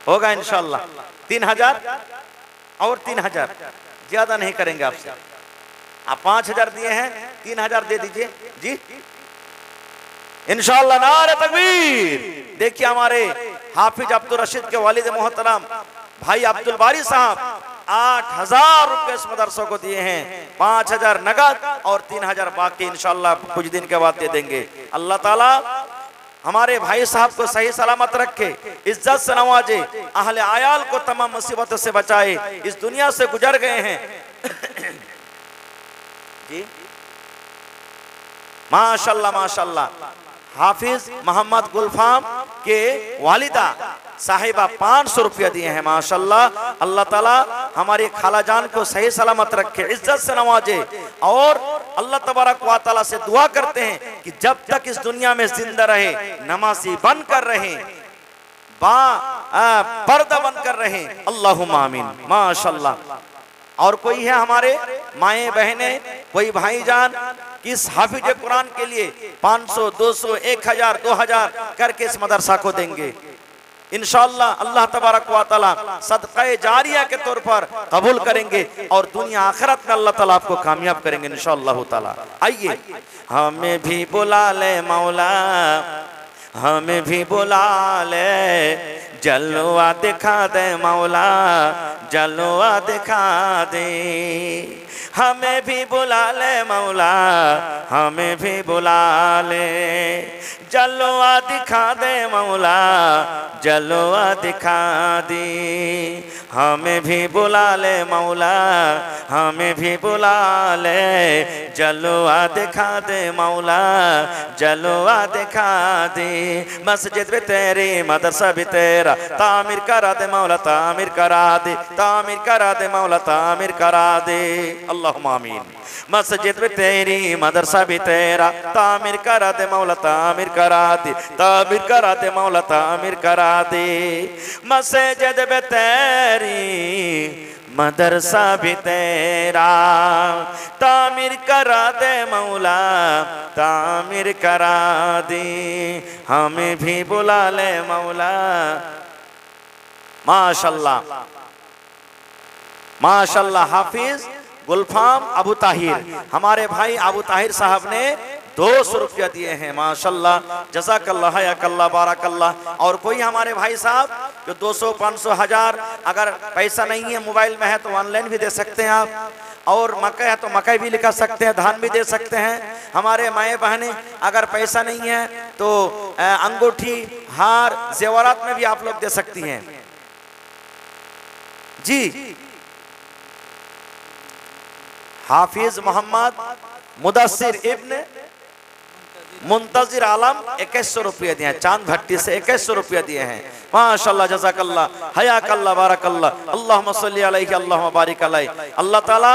होगा इंशाल्लाह। 3000 और 3000, ज्यादा नहीं करेंगे आपसे। आप 5000 दिए हैं, 3000 दे दीजिए जी इंशाअल्लाह। नारे तकबीर। देखिए हमारे हाफिज अब्दुल रशीद के वालिद मोहतरम भाई अब्दुल बारी साहब 8000 रुपए इस मदरसों को दिए हैं, 5000 नगद और 3000 बाकी इंशाअल्लाह कुछ दिन के बाद दे देंगे। अल्लाह ताला हमारे भाई साहब को सही सलामत रखे, इज्जत से नवाजे, अहले आयाल को तमाम मुसीबतों से बचाए, इस दुनिया से गुजर गए हैं जी माशाल्लाह माशाल्लाह। हाफिज मोहम्मद गुलफाम के वालिदा साहिबा 500 रुपया दिए हैं माशाल्लाह। अल्लाह ताला हमारी खाला जान को सही सलामत रखे, इज्जत से नवाजे, और अल्लाह तबारक व तआला से दुआ करते हैं कि जब तक इस दुनिया में जिंदा रहे नमाजी बनकर रहे, पर्दा बनकर रहे। अल्लाहुम्मा आमीन। माशाल्लाह। और कोई है हमारे माए बहने, कोई भाईजान कि इस हाफिज कुरान के लिए 500, 200, 1000, 2000 करके इस मदरसा को देंगे, इंशाअल्लाह अल्लाह तबारक व तआला सदक़े जारिया के तौर पर कबूल करेंगे और दुनिया आखिरत में अल्लाह ताला आपको कामयाब करेंगे इंशाअल्लाह ताला। आइए हमें भी बुला ले मौला, हमें भी बुला ले, जलवा दिखा दे मौला, जलवा दिखा दे। हमें भी बुला ले मौला, हमें भी बुला ले, जलवा दिखा दे मौला, जलवा दिखा दे। हमें भी बुला ले मौला, हमें भी बुला ले, जलवा दिखा दे मौला, जलवा दिखा दे। मस्जिद भी तेरी, मदरसा भी तेरा, तामीर करा दे मौला, तामीर करा दे, तामीर करा दे मौला, तामीर करा दे। अल्लाहुम्मा आमीन। मस्जिद भी तेरी, मदरसा भी तेरा, तामीर करा दे मौला, तामीर करा दे, तामीर करा दे मौला, तामीर करा दे। मस्जिद भी तेरी, मदरसा भी तेरा, तामीर करा दे मौला, तामीर करा दे। हमें भी बुला ले मौला। माशाल्लाह माशाल्लाह। हाफिज गुलफाम अबू ताहिर, हमारे भाई अबू ताहिर साहब ने 200 रुपया दिए हैं। माशाल्लाह, जज़ाकल्लाह, हयाकल्लाह, बारकल्लाह। और कोई हमारे भाई साहब जो 200, 500, 1000, अगर पैसा नहीं है मोबाइल में है तो ऑनलाइन भी दे सकते हैं आप, और मकई है तो मकई भी लिखा सकते हैं, धान भी दे सकते हैं। हमारे माए बहनें अगर पैसा नहीं है तो अंगूठी, हार, जेवरात में भी आप लोग दे सकती हैं जी। हाफिज मोहम्मद मुदस्सिर इब्न मुंतजिर आलम 2100 रुपये दिए हैं। चांद भट्टी से 2100 रुपये दिए हैं। माशाल्लाह, जज़ाकल्लाह, हयाकल्लाह, बारकल्लाह। अल्लाहुम्मा सल्ली अलैहि, अल्लाहुम्मा बारिक अलैहि। अल्लाह ताला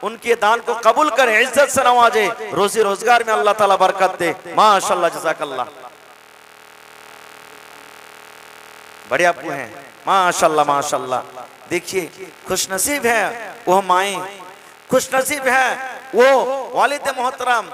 उनके दान को कबूल करे, इज्जत से नवाजे, रोजी रोजगार में अल्लाह ताला बरकत दे। माशाल्लाह, जज़ाकल्लाह। बड़े अब्बू हैं, माशाल्लाह माशाल्लाह। देखिए खुशनसीब है वो माएँ, खुशनसीब है वो वालिद मोहतरम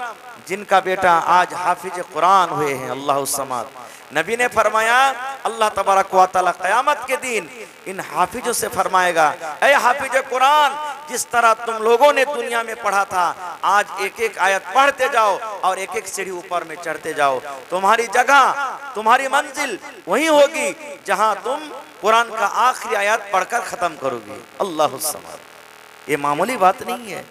जिनका बेटा आज हाफिज कुरान हुए हैं। अल्लाह समाद। नबी ने फरमाया अल्लाह तबारक व तआला क़यामत के दिन इन हाफिजों से फरमाएगा, ऐ हाफिज कुरान, जिस तरह तुम लोगों ने दुनिया में पढ़ा था, आज एक एक आयत पढ़ते जाओ और एक एक सीढ़ी ऊपर में चढ़ते जाओ। तुम्हारी जगह, तुम्हारी मंजिल वही होगी जहां तुम कुरान का आखिरी आयत पढ़कर खत्म करोगी। अल्लाह समाद। ये मामूली बात नहीं है।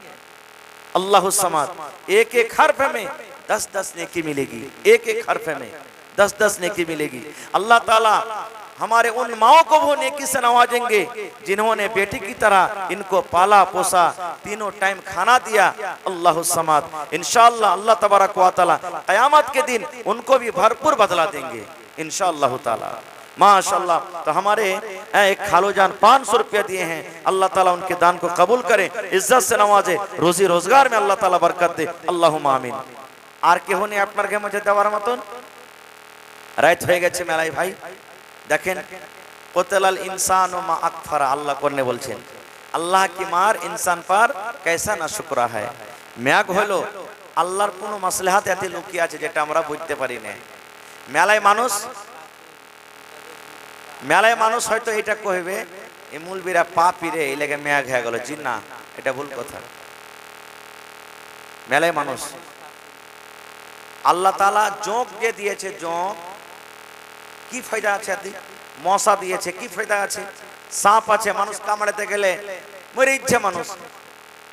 अल्लाह समाद। एक एक हर्फ में 10-10 नेकी मिलेगी, एक एक हर्फ में 10-10 नेकी मिलेगी। अल्लाह ताला हमारे उन माओं को वो नेकी से नवाजेंगे जिन्होंने बेटी की तरह इनको पाला पोसा, तीनों टाइम खाना दिया। अल्लाह समाद। इंशाअल्लाह अल्लाह तबारक व तआला क़यामत के दिन उनको भी भरपूर बदला देंगे इंशाअल्लाह ताला। माशाल्लाह। तो हमारे एक खालो जान 500 रुपया दिए हैं। अल्लाह ताला उनके दान को कबूल करे, इज्जत से नवाजे, रोजी रोजगार में अल्लाह ताला बरकत दे। अल्लाहुम्मा आमीन। আর কেহ নেই আপনার কে মধ্যে দেওয়ার মতন? রাত হয়ে গেছে মেলাই ভাই। দেখেন কতলাল ইনসান ও মা আকফারা, আল্লাহ করনে বলছেন আল্লাহ কি মার ইনসান পার कैसा না শুকরা है। ম্যাগ হলো আল্লাহর কোনো মাসলাহাত এতে লুকিয়ে আছে যেটা আমরা বুঝতে পারি না। মেলায় মানুষ হয়তো এটা কইবে এই মুলবিরা পাপি রে, এই লাগে ম্যাগ হয়ে গেল। জি না, এটা ভুল কথা। মেলায় মানুষ আল্লাহ তাআলা জোঁক যে দিয়েছে, জোঁক কি ফায়দা আছে? মশা দিয়েছে, কি ফায়দা আছে? সাপ আছে, মানুষ কামড়াতে গেলে মরে ইচ্ছে মানুষ,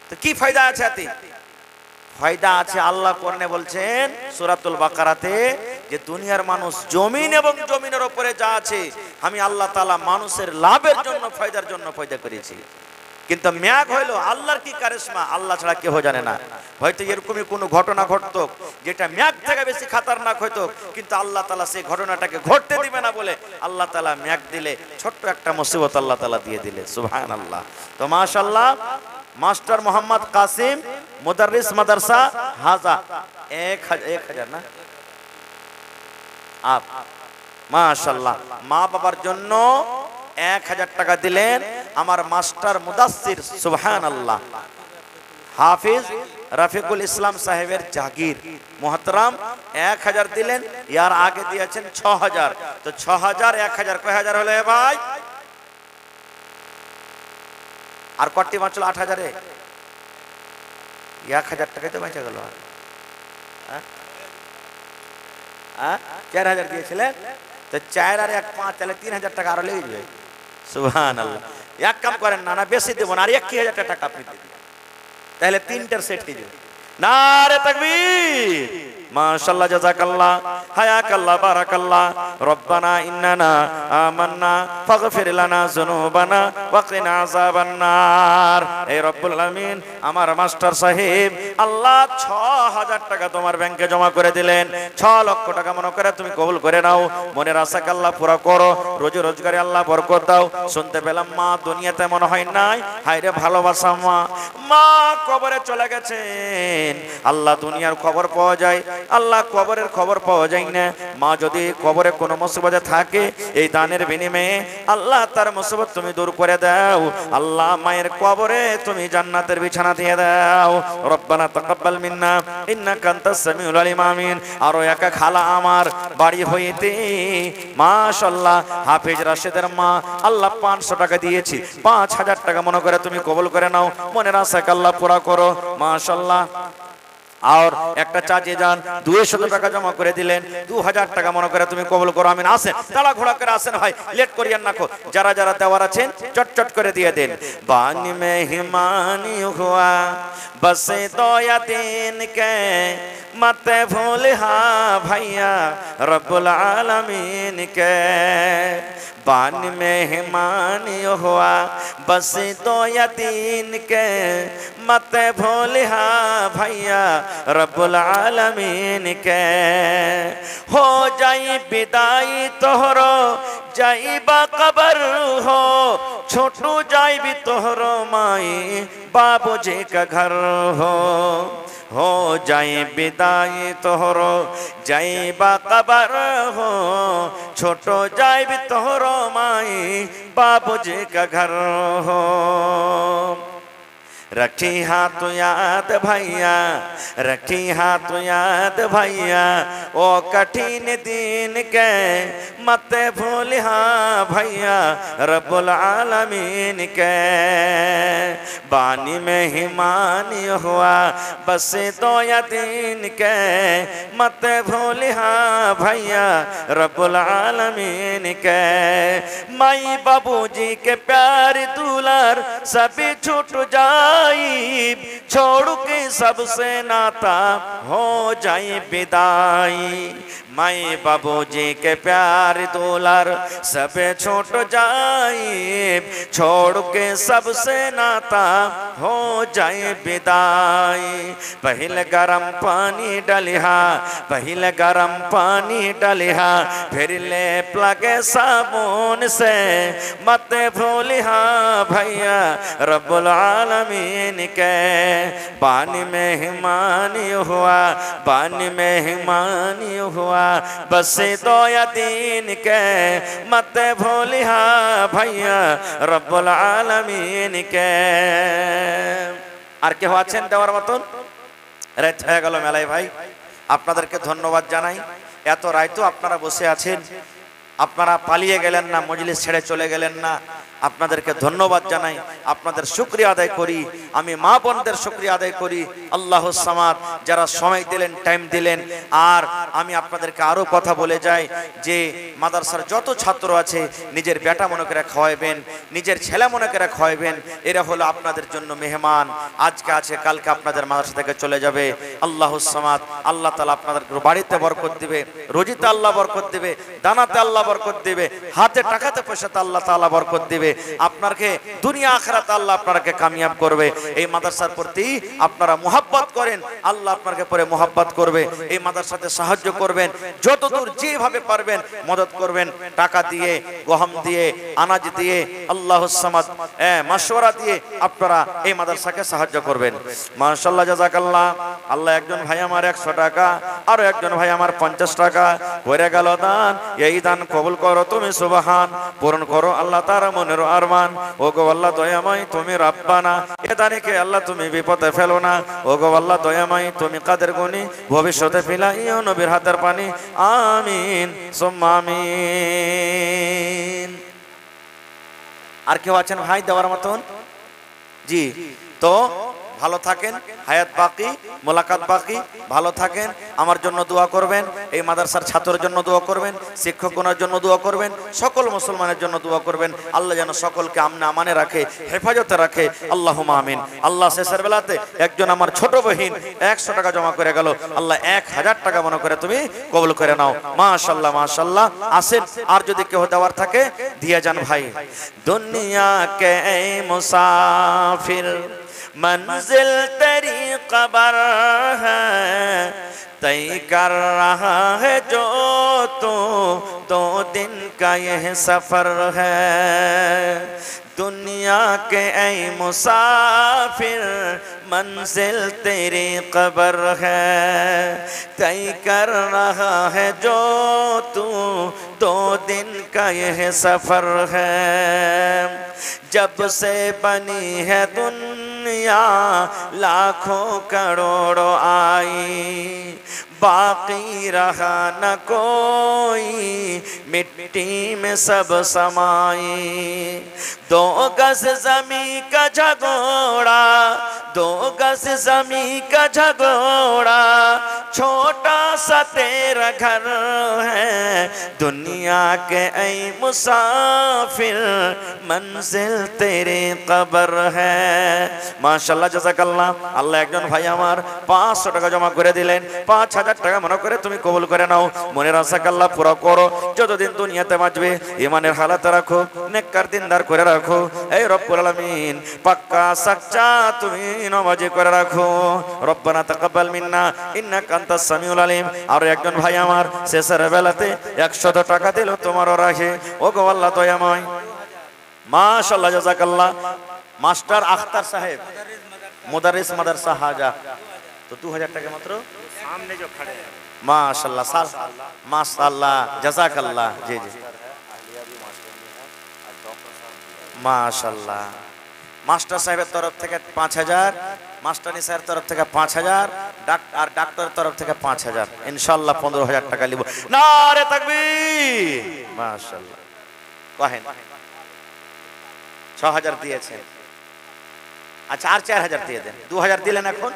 তো কি ফায়দা আছে? ফায়দা আছে। আল্লাহ কোরআনে বলছেন সূরাতুল বাকারাতে যে দুনিয়ার মানুষ জমিন এবং জমিনের উপরে যা আছে আমি আল্লাহ তাআলা মানুষের লাভের জন্য, ফায়দার জন্য পয়দা করেছি। কিন্তু ম্যাগ হইল আল্লাহর কি কারিশমা, আল্লাহ ছাড়া কেউ জানে না। হয়তো এরকমই কোনো ঘটনা ঘটতো যেটা ম্যাগ থেকে বেশি খতরনাক হইতো, কিন্তু আল্লাহ তাআলা সেই ঘটনাটাকে ঘটতে দিবে না বলে আল্লাহ তাআলা ম্যাগ দিলে ছোট্ট একটা মুসিবত আল্লাহ তাআলা দিয়ে দিলে। সুবহানাল্লাহ। তো মাশাআল্লাহ মাস্টার মোহাম্মদ কাসিম মুদাররিস মাদ্রাসা হাজা 1000 না আপ মাশাআল্লাহ মা বাবার জন্য 1000 টাকা দিলেন আমার মাস্টার মুদাসসির সুবহানাল্লাহ হাফিজ রফিকুল ইসলাম সাহেবের জাগির মোহতরম 1000 দিলেন ইয়ার আগে দিয়েছেন 6000 তো 6000 1000 কয় হাজার হলো ভাই আর কটি বাঁচল 8000 এ 1000 টাকায় তো বেঁচে গেল 4000 দিয়েছিলেন তো 4 আর 1 5 তাহলে 3000 টাকা আরো লেগে যাবে সুবহানাল্লাহ এক কাম করেন না বেশি দেব না আর 1000 টাকা আপনি দিন তাহলে তিনটার সেট হয়ে যাবে নারে তাকবীর মাশাআল্লাহ জাযাকাল্লাহ হায়াকাল্লাহ বারাকাল্লাহ রব্বানা ইন্নানা আমান্না ফাগফির লানা যুনুবানা ওয়া কিনা আযাবান নার হে রব্বুল আলামিন আমার মাস্টার সাহেব আল্লাহ 6000 টাকা তোমার ব্যাংকে জমা করে দিলেন 6 লক্ষ টাকা মনে করে তুমি কবুল করে নাও মনের আশাকে আল্লাহ পুরা করো রোজি রোজগারে আল্লাহ বরকত দাও শুনতে পেলাম মা দুনিয়াতে মনে হয় নাই হায়রে ভালোবাসা মা কবরে চলে গেছেন আল্লাহ দুনিয়ার খবর পাওয়া যায় আল্লাহ কবরের খবর পাওয়া যায় না মা যদি কবরে কোনো মুসিবতে থাকে এই দানের বিনিময়ে আল্লাহ তার মুসিবত তুমি দূর করে দাও আল্লাহ মায়ের কবরে তুমি জান্নাতের বিছানা দিয়ে দাও রব্বানা তাকাব্বাল মিন্না ইন্নাকা আনতাস সামিউল আলিম আমিন আর একা খালা আমার বাড়ি হইতে মাশাআল্লাহ হাফেজ রাশেদের মা আল্লাহ 500 টাকা দিয়েছি 5000 টাকা মনে করে তুমি কবুল করে নাও মনের আশাকে আল্লাহ পুরা করো মাশাআল্লাহ আর একটা চাচি যান 200 টাকা জমা করে দিলেন 2000 টাকা মনে করে তুমি কবুল করো আমিন আসেন তাড়া ঘোড়া করে আসেন ভাই লেট করিয়েন না কো যারা যারা দেওয়ার আছেন চটচট করে দিয়ে দেন বানি মেহমানি হুয়া বসে দয়া দিন কে मत भूल हाँ भैया रब्बुल आलमीन के बान मेहमान हुआ बस दो यतीन के मत भूल हाँ भैया रब्बुल आलमीन के हो जाई विदाई तोहरो जाई बा कबर हो छोटू जाई भी तोहरो माई बाबूजी का घर हो जाए विदाई तोहरो जाए बा कबर हो छोटो जाए भी तोहरो माई बाबूजी का घर हो रखी हाथ याद भैया रखी हाथ याद भैया ओ कठिन दिन के मत भूल हाँ भैया रब्बुल आलमीन के बानी में हिमानी हुआ बस दो यतीन के मत भूल हाँ भैया रब्बुल आलमीन के माई बाबूजी के प्यार दुलार सभी छूट जाए छोड़ के सबसे नाता हो जाए विदाई माई बाबूजी के प्यार दुलार सब छूट जाए छोड़ के सबसे नाता हो जाए विदाई पहले गरम पानी डलिहा पहले गरम पानी डलिहा फिर ले लगे साबुन से मत भूलिहा भैया रब्बुल आलमीन के बानी मेहमानी हुआ बानी मेहमानी हुआ बस दो यतीन के मत भूलिहा भैया रब्बुल आलमीन के আর কেউ আছেন দেওয়ার মতন রাত হয়ে গেল মেলায় ভাই আপনাদেরকে ধন্যবাদ জানাই এত রাইতো আপনারা বসে আছেন আপনারা পালিয়ে গেলেন না মজলিস ছেড়ে চলে গেলেন না আপনাদেরকে ধন্যবাদ জানাই আপনাদের শুকরিয়া আদায় করি আমি মা বোনদের শুকরিয়া আদায় করি আল্লাহুস সামাদ যারা সময় দিলেন টাইম দিলেন আর আমি আপনাদেরকে আরো কথা বলে যাই যে মাদ্রাসার যত ছাত্র আছে নিজের বেটা মনে করে খাওয়াবেন নিজের ছেলে মনে করে খাওয়াবেন এরা হলো আপনাদের জন্য মেহমান আজকে আছে কালকে আপনাদের মাদ্রাসা থেকে চলে যাবে আল্লাহুস সামাদ আল্লাহ তাআলা আপনাদের বাড়িতে বরকত দিবে রুজিতে আল্লাহ বরকত দিবে দানাতে আল্লাহ বরকত দিবে হাতে টাকাতে পয়সাতে আল্লাহ তাআলা বরকত দিবে দিবে, আপনাকে দুনিয়া আখিরাতে আল্লাহ আপনাকে কামিয়াব করবে। এই মাদ্রাসার প্রতি আপনারা মুহাব্বত করেন, আল্লাহ আপনাকে পরে মুহাব্বত করবে। এই মাদ্রাসাতে সাহায্য করবেন, যতদূর যেভাবে পারবেন মদত করবেন, টাকা দিয়ে, গহম দিয়ে, আনাজ দিয়ে, আল্লাহুস সামাদ মাশওয়ারা দিয়ে আপনারা এই মাদ্রাসাকে সাহায্য করবেন। মাশাআল্লাহ, জাযাকাল্লাহ। আল্লাহ, একজন ভাই আমার 100 টাকা, আর একজন ভাই আমার 50 টাকা হয়ে গেল দান। এই দান কবুল করো তুমি সুবহান, পূরণ করো আল্লাহ তার মনের আরমান। ও গো আল্লাহ দয়াময় তুমি রাব্বানা, এ দানিকে আল্লাহ তুমি বিপদে ফেলো না। ও গো আল্লাহ দয়াময় তুমি কাদের গুনি, ভবিষ্যতে ফিলাইও নবীর হাতের পানি। আমিন সুম্মা আমিন। আর কেউ আছেন ভাই দেওয়ার মতন? জি, তো ভালো থাকেন, হায়াত বাকি, মোলাকাত বাকি, ভালো থাকেন। আমার জন্য দোয়া করবেন, এই মাদ্রাসার ছাত্রের জন্য দোয়া করবেন, শিক্ষকগণের জন্য দোয়া করবেন, সকল মুসলমানের জন্য দোয়া করবেন। আল্লাহ যেন সকলকে আমনে আমানে রাখে, হেফাজতে রাখে। আল্লাহুম্মা আমিন। আল্লাহ, শেষের বেলাতে একজন আমার ছোট বহিন 100 টাকা জমা করে গেল, আল্লাহ 1000 টাকা মনে করে তুমি কবুল করে নাও। মাশাআল্লাহ মাশাআল্লাহ। আসেন, আর যদি কেউ দেওয়ার থাকে দিয়ে যান ভাই। দুনিয়া কে মুসাফির मंजिल तेरी कबर है, तय कर रहा है जो तू 2 दिन का यह सफर है। दुनिया के ऐ मुसाफिर मंजिल तेरी कबर है, तय कर रहा है जो तू 2 दिन का यह सफर है। जब से बनी है दुनिया लाखों करोड़ों आई, बाकी रहा न कोई मिट्टी में सब समाई। 2 गज जमी का झगोड़ा, 2 गज जमी का झगोड़ा, छोटा सा तेरा घर है। दुनिया के ऐ मुसाफिर मंजिल तेरे कबर है। माशाल्लाह, জাযাকাল্লাহ। আল্লাহ, একজন ভাই আমার 500 টাকা জমা করে দিলেন, 5000 টাকা মনে করে তুমি কবুল করে নাও। মনের আশাকে আল্লাহ পুরো করো, যতদিন দুনিয়াতে বাঁচবে ইমানের হালাতে রাখো, নেককার দিনদার করে রাখো। এই রব্বুল আলামিন পাক্কা সাচ্চা তুমি নামাজি করে রাখো। রব্বানা তাকাব্বাল মিন্না ইন্নাকা আনতাস সামিউল আলিম। আর একজন ভাই আমার শেষের বেলাতে 100 টাকা দিল, তোমারও রাখে। ও গো আল্লাহ দয়াময়। মাশাআল্লাহ, জাযাকাল্লাহ। মাস্টার আখতার সাহেব, মুদারিস মাদ্রাসা হাজা, তো 2000 টাকা মাত্র সামনে जो खड़े हैं। माशाल्लाह माशाल्लाह, জাযাকাল্লাহ। জি জি, মাশাআল্লাহ। মাস্টার সাহেবের তরফ থেকে 5000, মাস্টারনি সাহেবের তরফ থেকে 5000, আর ডাক্তারের তরফ থেকে 5000, ইনশাআল্লাহ 15000 টাকা নিব। নারে তাকবীর। মাশাআল্লাহ। কহেন 6000 দিয়েছেন, আচ্ছা আর 4000 দিয়ে দেন। 2000 দিলেন, এখন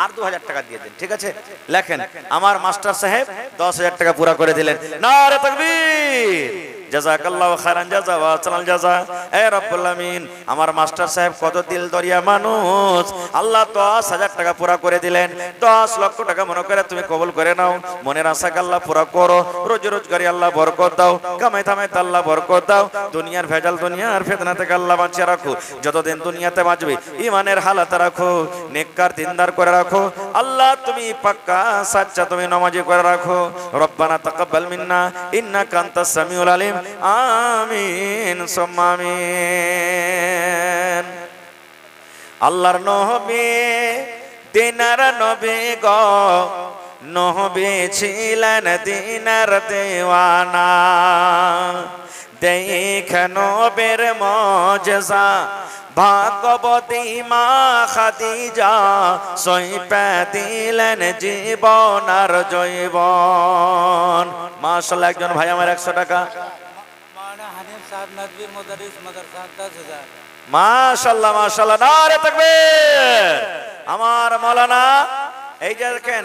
আর 2000 টাকা দিয়ে দেন, ঠিক আছে? লেখেন, আমার মাস্টার সাহেব 10000 টাকা পুরা করে দিলেন। নারে তাকবীর। জাযাকাল্লাহু খায়রান জাযা ওয়া আহসানাল জাযা। এ রব্বুল আমিন, আমার মাস্টার সাহেব কত দিল দরিয়া মানুষ, আল্লাহ 10000 টাকা পুরা করে দিলেন। 10 লক্ষ টাকা মনে করে তুমি কবুল করে নাও। মনের আশাকে আল্লাহ পুরা করো, রোজি রোজগারি আল্লাহ বরকত দাও, কামাই থামাইতে আল্লাহ বরকত দাও। দুনিয়ার ভেজাল, দুনিয়ার ফিতনা থেকে আল্লাহ বাঁচিয়ে রাখো। যতদিন দুনিয়াতে বাঁচবে ইমানের হালাতে রাখো, নেককার দিনদার করে রাখো। আল্লাহ তুমি পাক্কা সাচ্চা তুমি নামাজি করে রাখো। রব্বানা তাকাব্বাল মিন্না ইন্নাকা আনতাস সামিউল আলিম। আমিন সুম্মা আমিন। আল্লাহর নবী দিনার নবী গো, নবী ছিলেন দিনার দেওয়ানা। দেখে নবীর মুজিজা ভাগবতী মা খাদিজা, সইপে দিলেন জীবন আর জৈবন। মাশাআল্লাহ, একজন ভাই আমার 100 টাকা। মাশাআল্লাহ মাশাআল্লাহ, নারে তাকবীর। আমার মাওলানা, এই যে দেখেন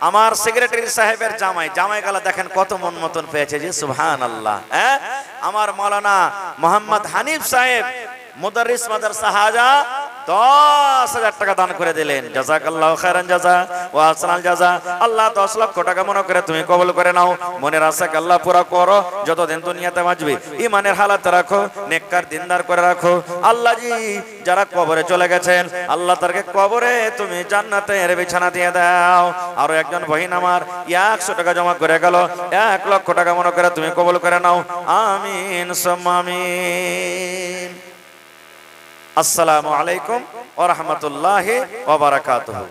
আমার সেক্রেটারি সাহেবের জামাই, জামাইগালা দেখেন কত মন মতন পেয়েছে, জি সুবহানাল্লাহ। আমার মাওলানা মোহাম্মদ হানিফ সাহেব, মুদারিস মাদ্রাসা হাজা, 10,000 টাকা দান করে দিলেন। জাযাকাল্লাহু খায়রান জাযা ওয়া আহসানাল জাযা। আল্লাহ 10 লক্ষ টাকা মনে করে তুমি কবুল করে নাও। মনের আশাকে আল্লাহ পুরা করো। যতদিন দুনিয়াতে বাঁচবে ইমানের হালাতে রাখো, নেককার দিনদার করে রাখো। আল্লাহ জি যারা কবরে চলে গেছেন আল্লাহ তাদেরকে কবরে তুমি জান্নাতের বিছানা দিয়ে দাও। আরো একজন বহিন আমার 100 টাকা জমা করে গেল, 1 লক্ষ টাকা মনে করে তুমি কবুল করে নাও। আমিন সুম্মা আমিন। আসসালামু আলাইকুম ওয়া রাহমাতুল্লাহি ওয়া বারাকাতুহু।